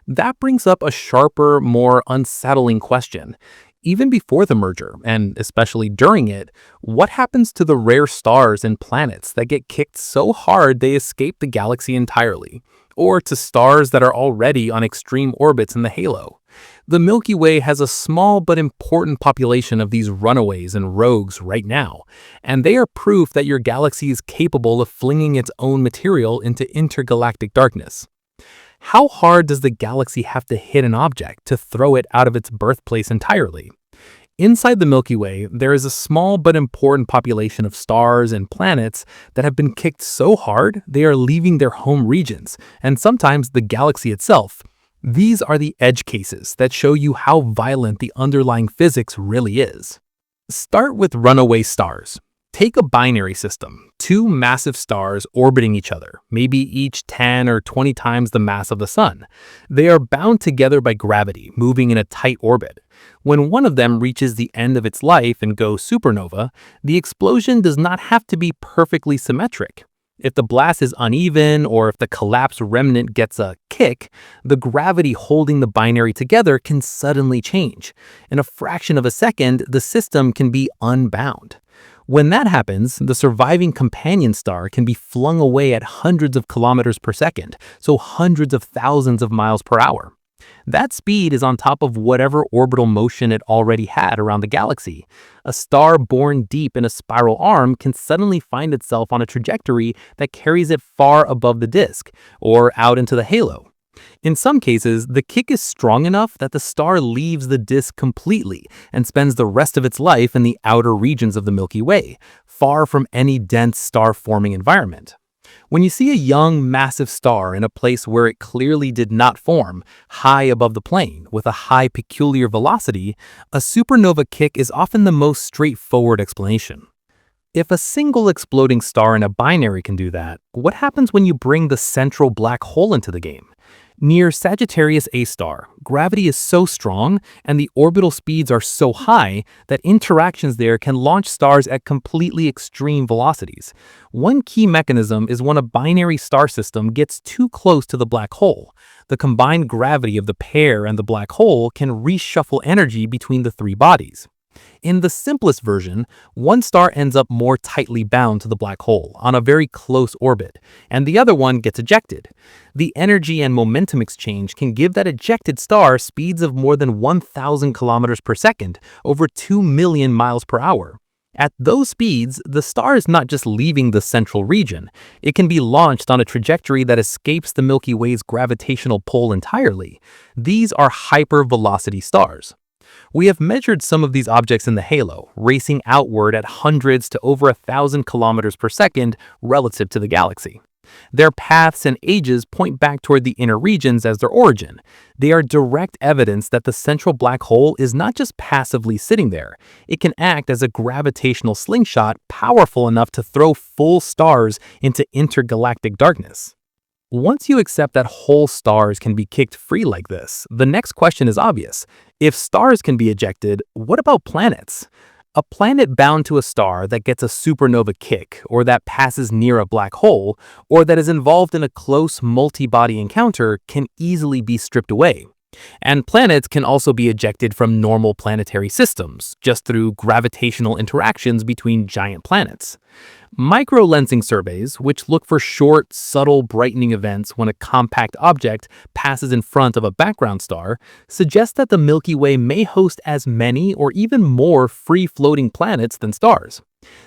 That brings up a sharper, more unsettling question. Even before the merger, and especially during it, what happens to the rare stars and planets that get kicked so hard they escape the galaxy entirely? Or to stars that are already on extreme orbits in the halo? The Milky Way has a small but important population of these runaways and rogues right now, and they are proof that your galaxy is capable of flinging its own material into intergalactic darkness. How hard does the galaxy have to hit an object to throw it out of its birthplace entirely? Inside the Milky Way, there is a small but important population of stars and planets that have been kicked so hard they are leaving their home regions, and sometimes the galaxy itself. These are the edge cases that show you how violent the underlying physics really is. Start with runaway stars. Take a binary system, two massive stars orbiting each other, maybe each 10 or 20 times the mass of the sun. They are bound together by gravity, moving in a tight orbit. When one of them reaches the end of its life and goes supernova, the explosion does not have to be perfectly symmetric. If the blast is uneven or if the collapsed remnant gets a kick, the gravity holding the binary together can suddenly change. In a fraction of a second, the system can be unbound. When that happens, the surviving companion star can be flung away at hundreds of kilometers per second, so hundreds of thousands of miles per hour. That speed is on top of whatever orbital motion it already had around the galaxy. A star born deep in a spiral arm can suddenly find itself on a trajectory that carries it far above the disk, or out into the halo. In some cases, the kick is strong enough that the star leaves the disk completely and spends the rest of its life in the outer regions of the Milky Way, far from any dense star-forming environment. When you see a young, massive star in a place where it clearly did not form, high above the plane, with a high peculiar velocity, a supernova kick is often the most straightforward explanation. If a single exploding star in a binary can do that, what happens when you bring the central black hole into the game? Near Sagittarius A star, gravity is so strong and the orbital speeds are so high that interactions there can launch stars at completely extreme velocities. One key mechanism is when a binary star system gets too close to the black hole. The combined gravity of the pair and the black hole can reshuffle energy between the three bodies. In the simplest version, one star ends up more tightly bound to the black hole on a very close orbit, and the other one gets ejected. The energy and momentum exchange can give that ejected star speeds of more than 1,000 kilometers per second, over 2 million miles per hour. At those speeds, the star is not just leaving the central region. It can be launched on a trajectory that escapes the Milky Way's gravitational pull entirely. These are hypervelocity stars. We have measured some of these objects in the halo, racing outward at hundreds to over 1,000 kilometers per second relative to the galaxy. Their paths and ages point back toward the inner regions as their origin. They are direct evidence that the central black hole is not just passively sitting there. It can act as a gravitational slingshot powerful enough to throw full stars into intergalactic darkness. Once you accept that whole stars can be kicked free like this, the next question is obvious. If stars can be ejected, what about planets? A planet bound to a star that gets a supernova kick, or that passes near a black hole, or that is involved in a close multi-body encounter can easily be stripped away. And planets can also be ejected from normal planetary systems, just through gravitational interactions between giant planets. Microlensing surveys, which look for short, subtle brightening events when a compact object passes in front of a background star, suggest that the Milky Way may host as many or even more free-floating planets than stars.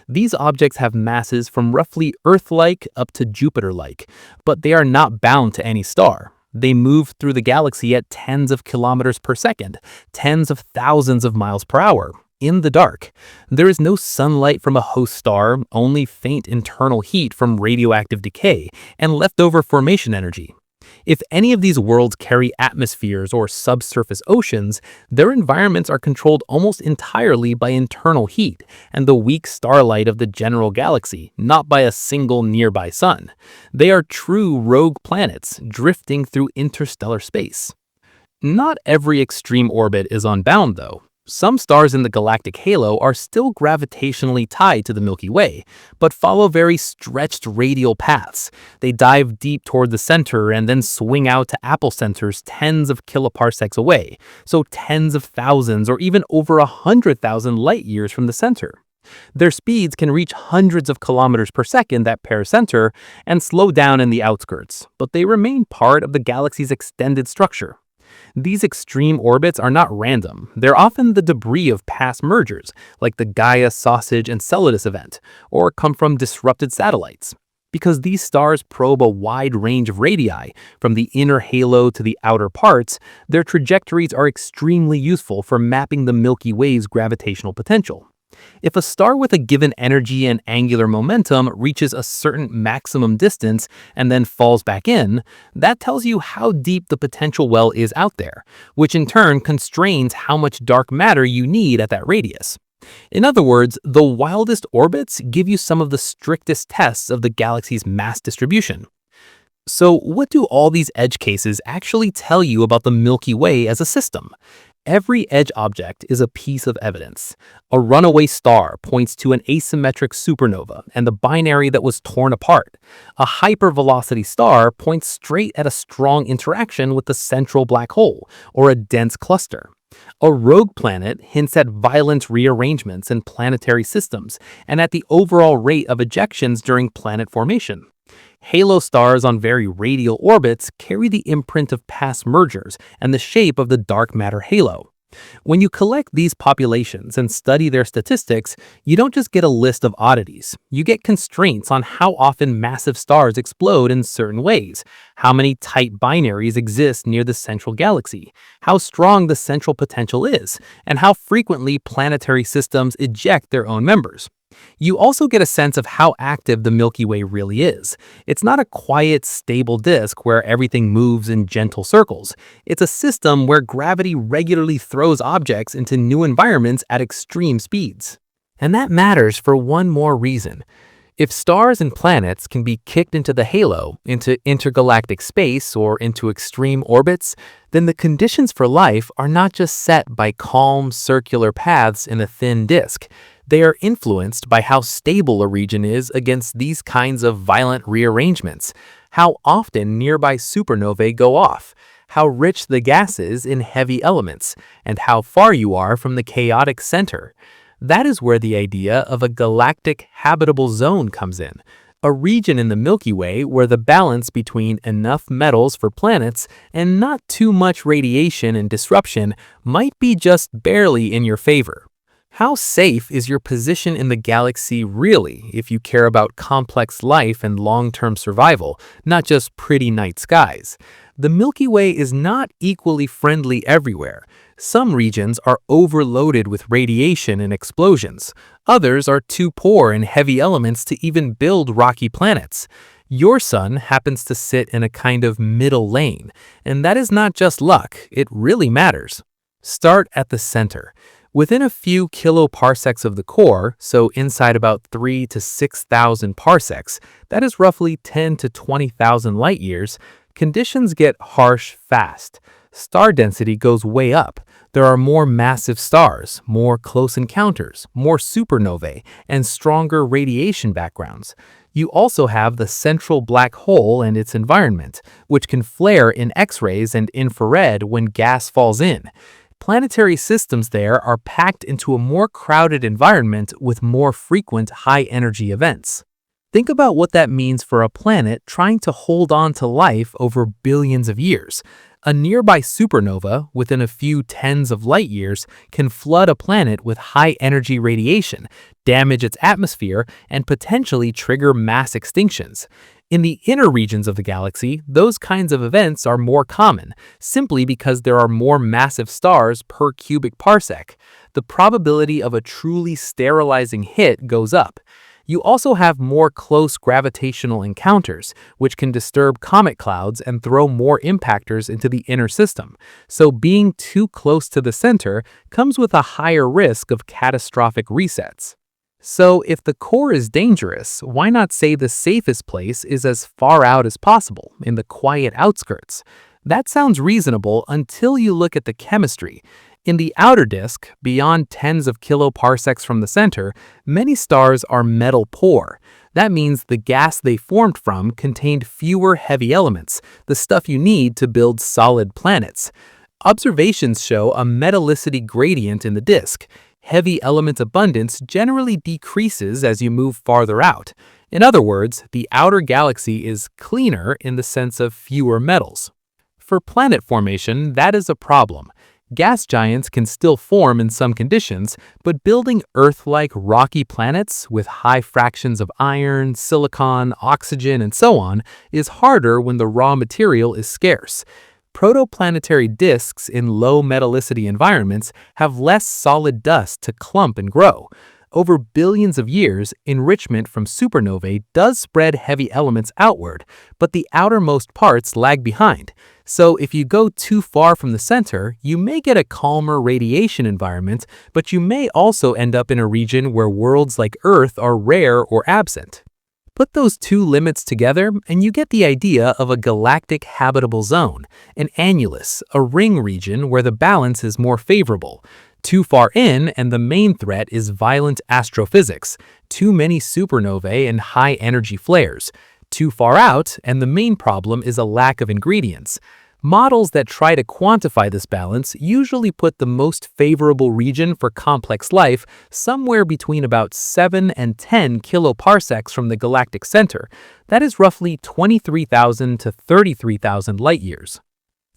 These objects have masses from roughly Earth-like up to Jupiter-like, but they are not bound to any star. They move through the galaxy at tens of kilometers per second, tens of thousands of miles per hour, in the dark. There is no sunlight from a host star, only faint internal heat from radioactive decay and leftover formation energy. If any of these worlds carry atmospheres or subsurface oceans, their environments are controlled almost entirely by internal heat and the weak starlight of the general galaxy, not by a single nearby sun. They are true rogue planets drifting through interstellar space. Not every extreme orbit is unbound, though. Some stars in the galactic halo are still gravitationally tied to the Milky Way, but follow very stretched radial paths. They dive deep toward the center and then swing out to apocenters tens of kiloparsecs away, so tens of thousands or even over 100,000 light years from the center. Their speeds can reach hundreds of kilometers per second at pericenter and slow down in the outskirts, but they remain part of the galaxy's extended structure. These extreme orbits are not random. They're often the debris of past mergers, like the Gaia, Sausage, and Enceladus event, or come from disrupted satellites. Because these stars probe a wide range of radii, from the inner halo to the outer parts, their trajectories are extremely useful for mapping the Milky Way's gravitational potential. If a star with a given energy and angular momentum reaches a certain maximum distance and then falls back in, that tells you how deep the potential well is out there, which in turn constrains how much dark matter you need at that radius. In other words, the wildest orbits give you some of the strictest tests of the galaxy's mass distribution. So what do all these edge cases actually tell you about the Milky Way as a system? Every edge object is a piece of evidence. A runaway star points to an asymmetric supernova and the binary that was torn apart. A hypervelocity star points straight at a strong interaction with the central black hole, or a dense cluster. A rogue planet hints at violent rearrangements in planetary systems and at the overall rate of ejections during planet formation. Halo stars on very radial orbits carry the imprint of past mergers and the shape of the dark matter halo. When you collect these populations and study their statistics, you don't just get a list of oddities. You get constraints on how often massive stars explode in certain ways, how many tight binaries exist near the central galaxy, how strong the central potential is, and how frequently planetary systems eject their own members. You also get a sense of how active the Milky Way really is. It's not a quiet, stable disk where everything moves in gentle circles. It's a system where gravity regularly throws objects into new environments at extreme speeds. And that matters for one more reason. If stars and planets can be kicked into the halo, into intergalactic space, or into extreme orbits, then the conditions for life are not just set by calm, circular paths in a thin disk. They are influenced by how stable a region is against these kinds of violent rearrangements, how often nearby supernovae go off, how rich the gas is in heavy elements, and how far you are from the chaotic center. That is where the idea of a galactic habitable zone comes in, a region in the Milky Way where the balance between enough metals for planets and not too much radiation and disruption might be just barely in your favor. How safe is your position in the galaxy really if you care about complex life and long-term survival, not just pretty night skies? The Milky Way is not equally friendly everywhere. Some regions are overloaded with radiation and explosions. Others are too poor in heavy elements to even build rocky planets. Your sun happens to sit in a kind of middle lane, and that is not just luck, it really matters. Start at the center. Within a few kiloparsecs of the core, so inside about 3 to 6,000 parsecs, that is roughly 10 to 20,000 light years, conditions get harsh fast. Star density goes way up. There are more massive stars, more close encounters, more supernovae, and stronger radiation backgrounds. You also have the central black hole and its environment, which can flare in X-rays and infrared when gas falls in. Planetary systems there are packed into a more crowded environment with more frequent high-energy events. Think about what that means for a planet trying to hold on to life over billions of years. A nearby supernova, within a few tens of light years, can flood a planet with high-energy radiation, damage its atmosphere, and potentially trigger mass extinctions. In the inner regions of the galaxy, those kinds of events are more common, simply because there are more massive stars per cubic parsec. The probability of a truly sterilizing hit goes up. You also have more close gravitational encounters, which can disturb comet clouds and throw more impactors into the inner system. So being too close to the center comes with a higher risk of catastrophic resets. So if the core is dangerous, why not say the safest place is as far out as possible, in the quiet outskirts? That sounds reasonable until you look at the chemistry. In the outer disk, beyond tens of kiloparsecs from the center, many stars are metal poor. That means the gas they formed from contained fewer heavy elements, the stuff you need to build solid planets. Observations show a metallicity gradient in the disk. Heavy element abundance generally decreases as you move farther out. In other words, the outer galaxy is cleaner in the sense of fewer metals. For planet formation, that is a problem. Gas giants can still form in some conditions, but building Earth-like rocky planets with high fractions of iron, silicon, oxygen, and so on is harder when the raw material is scarce. Protoplanetary disks in low metallicity environments have less solid dust to clump and grow. Over billions of years, enrichment from supernovae does spread heavy elements outward, but the outermost parts lag behind. So if you go too far from the center, you may get a calmer radiation environment, but you may also end up in a region where worlds like Earth are rare or absent. Put those two limits together and you get the idea of a galactic habitable zone, an annulus, a ring region where the balance is more favorable. Too far in and the main threat is violent astrophysics, too many supernovae and high-energy flares. Too far out and the main problem is a lack of ingredients. Models that try to quantify this balance usually put the most favorable region for complex life somewhere between about 7 and 10 kiloparsecs from the galactic center. That is roughly 23,000 to 33,000 light-years.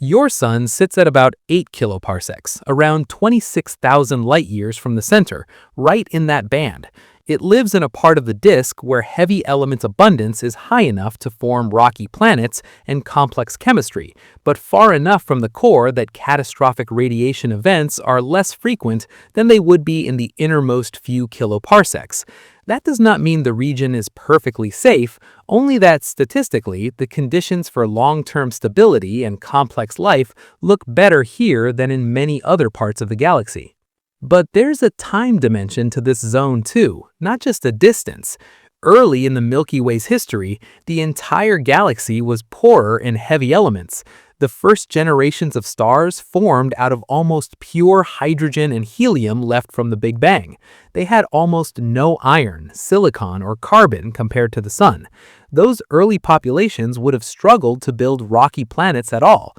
Your sun sits at about 8 kiloparsecs, around 26,000 light-years from the center, right in that band. It lives in a part of the disk where heavy element abundance is high enough to form rocky planets and complex chemistry, but far enough from the core that catastrophic radiation events are less frequent than they would be in the innermost few kiloparsecs. That does not mean the region is perfectly safe, only that statistically, the conditions for long-term stability and complex life look better here than in many other parts of the galaxy. But there's a time dimension to this zone too, not just a distance. Early in the Milky Way's history, the entire galaxy was poorer in heavy elements. The first generations of stars formed out of almost pure hydrogen and helium left from the Big Bang. They had almost no iron, silicon, or carbon compared to the Sun. Those early populations would have struggled to build rocky planets at all.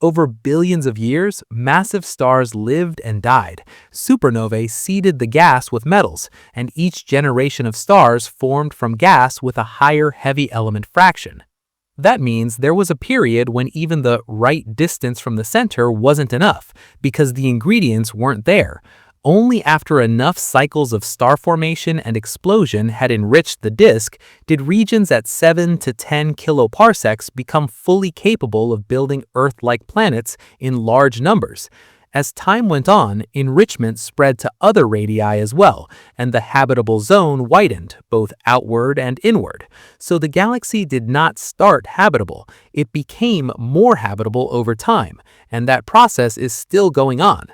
Over billions of years, massive stars lived and died. Supernovae seeded the gas with metals, and each generation of stars formed from gas with a higher heavy element fraction. That means there was a period when even the right distance from the center wasn't enough, because the ingredients weren't there. Only after enough cycles of star formation and explosion had enriched the disk did regions at 7 to 10 kiloparsecs become fully capable of building Earth-like planets in large numbers. As time went on, enrichment spread to other radii as well, and the habitable zone widened, both outward and inward. So the galaxy did not start habitable, it became more habitable over time, and that process is still going on.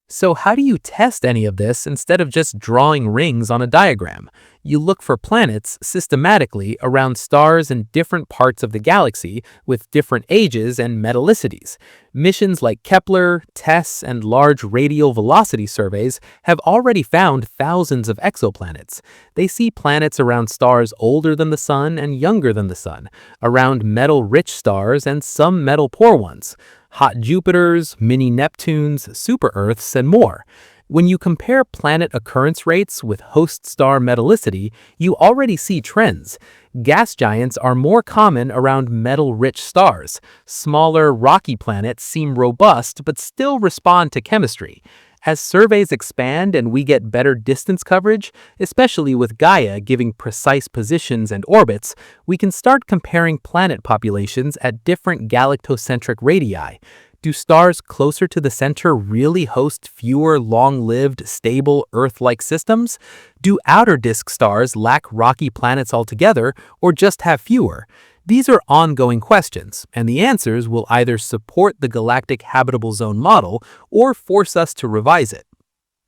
So how do you test any of this instead of just drawing rings on a diagram? You look for planets systematically around stars in different parts of the galaxy with different ages and metallicities. Missions like Kepler, TESS, and large radial velocity surveys have already found thousands of exoplanets. They see planets around stars older than the Sun and younger than the Sun, around metal-rich stars and some metal-poor ones. Hot Jupiters, mini Neptunes, super-Earths, and more. When you compare planet occurrence rates with host star metallicity, you already see trends. Gas giants are more common around metal-rich stars. Smaller, rocky planets seem robust but still respond to chemistry. As surveys expand and we get better distance coverage, especially with Gaia giving precise positions and orbits, we can start comparing planet populations at different galactocentric radii. Do stars closer to the center really host fewer long-lived, stable Earth-like systems? Do outer disk stars lack rocky planets altogether, or just have fewer? These are ongoing questions, and the answers will either support the galactic habitable zone model or force us to revise it.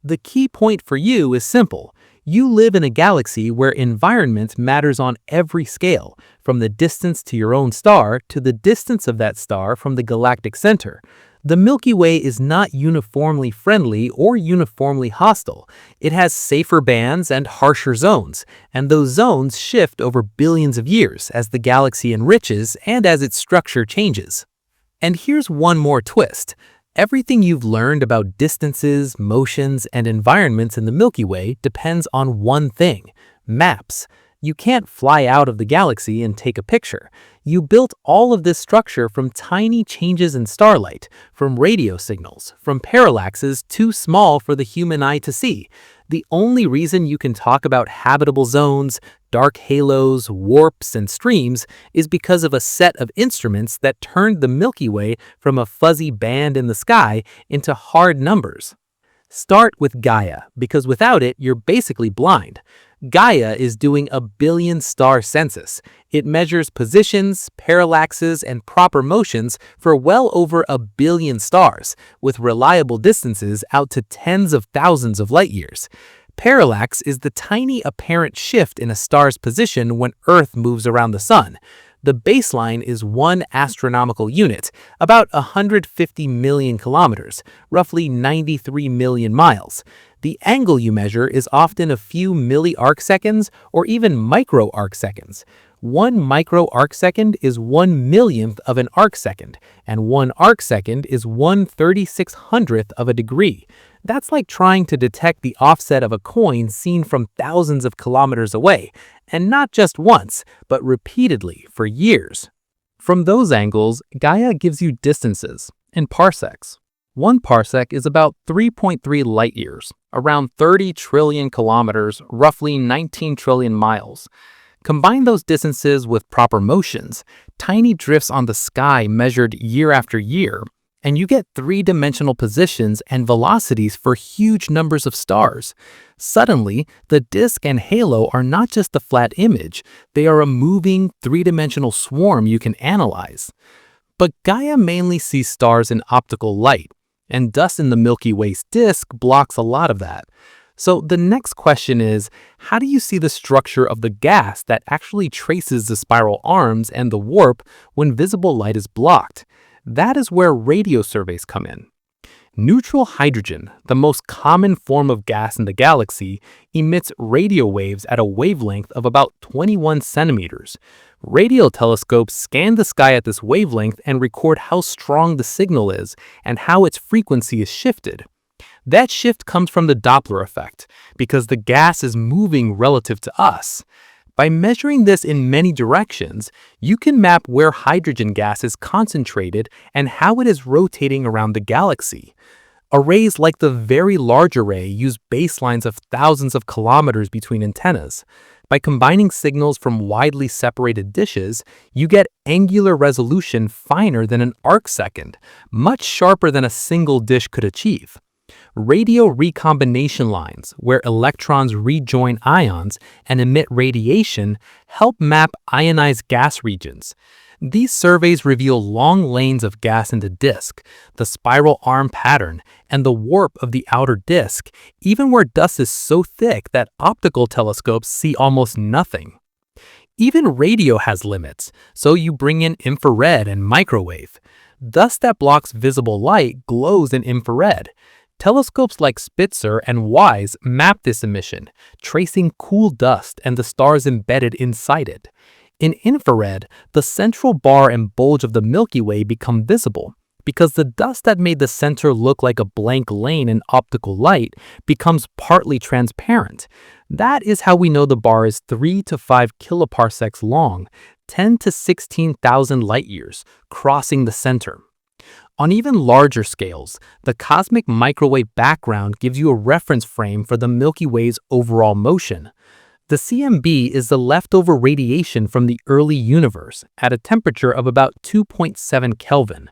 The key point for you is simple. You live in a galaxy where environment matters on every scale, from the distance to your own star to the distance of that star from the galactic center. The Milky Way is not uniformly friendly or uniformly hostile. It has safer bands and harsher zones, and those zones shift over billions of years as the galaxy enriches and as its structure changes. And here's one more twist. Everything you've learned about distances, motions, and environments in the Milky Way depends on one thing: maps. You can't fly out of the galaxy and take a picture. You built all of this structure from tiny changes in starlight, from radio signals, from parallaxes too small for the human eye to see. The only reason you can talk about habitable zones, dark halos, warps, and streams is because of a set of instruments that turned the Milky Way from a fuzzy band in the sky into hard numbers. Start with Gaia, because without it, you're basically blind. Gaia is doing a billion-star census. It measures positions, parallaxes, and proper motions for well over a billion stars, with reliable distances out to tens of thousands of light-years. Parallax is the tiny apparent shift in a star's position when Earth moves around the sun. The baseline is 1 astronomical unit, about 150 million kilometers, roughly 93 million miles. The angle you measure is often a few milli-arcseconds or even micro-arcseconds. 1 micro-arcsecond is 1/1,000,000th of an arcsecond, and 1 arcsecond is 1/3600th of a degree. That's like trying to detect the offset of a coin seen from thousands of kilometers away, and not just once, but repeatedly for years. From those angles, Gaia gives you distances in parsecs. 1 parsec is about 3.3 light years, around 30 trillion kilometers, roughly 19 trillion miles. Combine those distances with proper motions, tiny drifts on the sky measured year after year, and you get 3-dimensional positions and velocities for huge numbers of stars. Suddenly, the disk and halo are not just a flat image, they are a moving 3-dimensional swarm you can analyze. But Gaia mainly sees stars in optical light, and dust in the Milky Way's disk blocks a lot of that. So the next question is, how do you see the structure of the gas that actually traces the spiral arms and the warp when visible light is blocked? That is where radio surveys come in. Neutral hydrogen, the most common form of gas in the galaxy, emits radio waves at a wavelength of about 21 centimeters. Radio telescopes scan the sky at this wavelength and record how strong the signal is and how its frequency is shifted. That shift comes from the Doppler effect, because the gas is moving relative to us. By measuring this in many directions, you can map where hydrogen gas is concentrated and how it is rotating around the galaxy. Arrays like the Very Large Array use baselines of thousands of kilometers between antennas. By combining signals from widely separated dishes, you get angular resolution finer than an arcsecond, much sharper than a single dish could achieve. Radio recombination lines, where electrons rejoin ions and emit radiation, help map ionized gas regions. These surveys reveal long lanes of gas in the disk, the spiral arm pattern, and the warp of the outer disk, even where dust is so thick that optical telescopes see almost nothing. Even radio has limits, so you bring in infrared and microwave. Dust that blocks visible light glows in infrared. Telescopes like Spitzer and WISE map this emission, tracing cool dust and the stars embedded inside it. In infrared, the central bar and bulge of the Milky Way become visible, because the dust that made the center look like a blank lane in optical light becomes partly transparent. That is how we know the bar is 3 to 5 kiloparsecs long, 10 to 16,000 light years, crossing the center. On even larger scales, the cosmic microwave background gives you a reference frame for the Milky Way's overall motion. The CMB is the leftover radiation from the early universe at a temperature of about 2.7 Kelvin.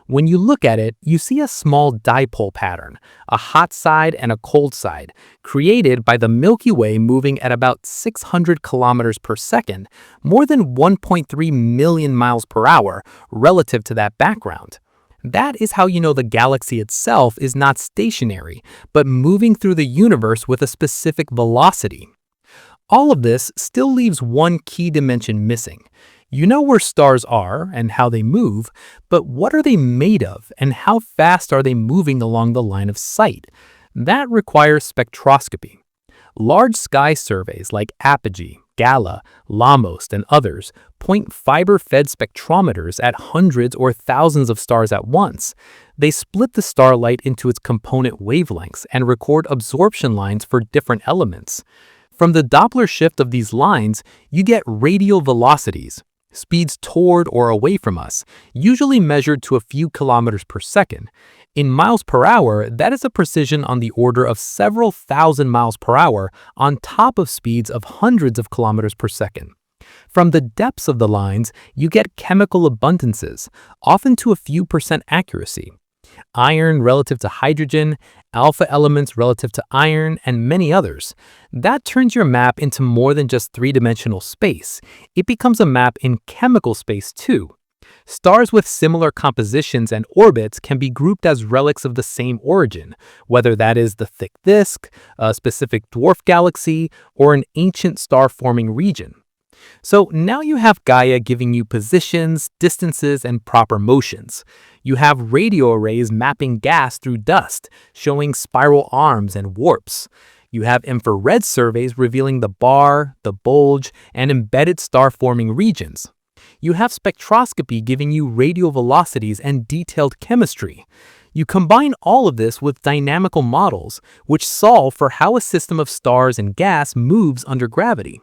When you look at it, you see a small dipole pattern, a hot side and a cold side, created by the Milky Way moving at about 600 kilometers per second, more than 1.3 million miles per hour relative to that background. That is how you know the galaxy itself is not stationary, but moving through the universe with a specific velocity. All of this still leaves one key dimension missing. You know where stars are and how they move, but what are they made of and how fast are they moving along the line of sight? That requires spectroscopy. Large sky surveys like Apogee, Gala, Lamos, and others point fiber-fed spectrometers at hundreds or thousands of stars at once. They split the starlight into its component wavelengths and record absorption lines for different elements. From the Doppler shift of these lines, you get radial velocities, speeds toward or away from us, usually measured to a few kilometers per second. In miles per hour, that is a precision on the order of several thousand miles per hour on top of speeds of hundreds of kilometers per second. From the depths of the lines, you get chemical abundances, often to a few percent accuracy. Iron relative to hydrogen, alpha elements relative to iron, and many others. That turns your map into more than just three-dimensional space. It becomes a map in chemical space too. Stars with similar compositions and orbits can be grouped as relics of the same origin, whether that is the thick disk, a specific dwarf galaxy, or an ancient star-forming region. So now you have Gaia giving you positions, distances, and proper motions. You have radio arrays mapping gas through dust, showing spiral arms and warps. You have infrared surveys revealing the bar, the bulge, and embedded star-forming regions. You have spectroscopy giving you radial velocities and detailed chemistry. You combine all of this with dynamical models, which solve for how a system of stars and gas moves under gravity.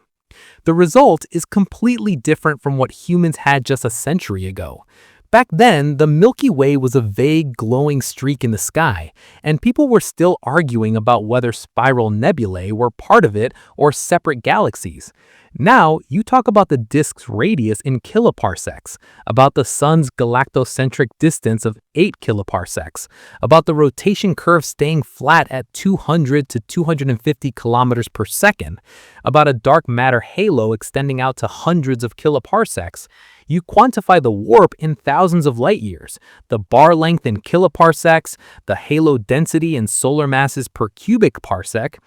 The result is completely different from what humans had just a century ago. Back then, the Milky Way was a vague, glowing streak in the sky, and people were still arguing about whether spiral nebulae were part of it or separate galaxies. Now, you talk about the disk's radius in kiloparsecs, about the sun's galactocentric distance of 8 kiloparsecs, about the rotation curve staying flat at 200 to 250 kilometers per second, about a dark matter halo extending out to hundreds of kiloparsecs. You quantify the warp in thousands of light years, the bar length in kiloparsecs, the halo density in solar masses per cubic parsec.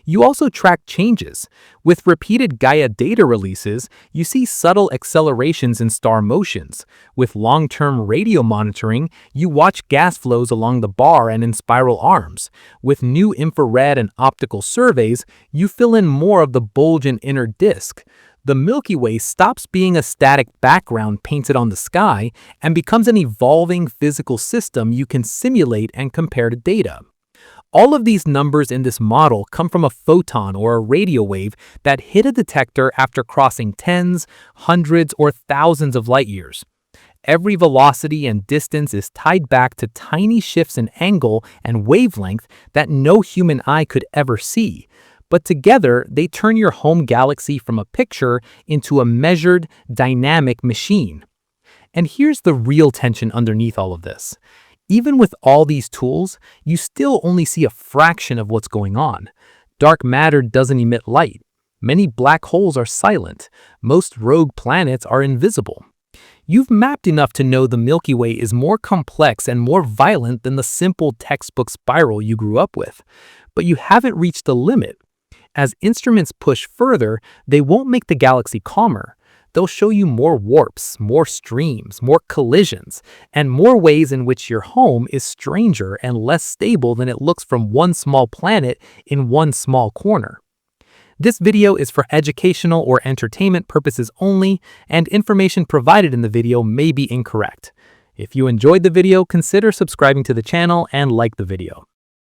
You also track changes. With repeated Gaia data releases, you see subtle accelerations in star motions. With long-term radio monitoring, you watch gas flows along the bar and in spiral arms. With new infrared and optical surveys, you fill in more of the bulge and inner disk. The Milky Way stops being a static background painted on the sky and becomes an evolving physical system you can simulate and compare to data. All of these numbers in this model come from a photon or a radio wave that hit a detector after crossing tens, hundreds, or thousands of light years. Every velocity and distance is tied back to tiny shifts in angle and wavelength that no human eye could ever see. But together, they turn your home galaxy from a picture into a measured, dynamic machine. And here's the real tension underneath all of this. Even with all these tools, you still only see a fraction of what's going on. Dark matter doesn't emit light. Many black holes are silent. Most rogue planets are invisible. You've mapped enough to know the Milky Way is more complex and more violent than the simple textbook spiral you grew up with. But you haven't reached the limit. As instruments push further, they won't make the galaxy calmer. They'll show you more warps, more streams, more collisions, and more ways in which your home is stranger and less stable than it looks from one small planet in one small corner. This video is for educational or entertainment purposes only, and information provided in the video may be incorrect. If you enjoyed the video, consider subscribing to the channel and like the video.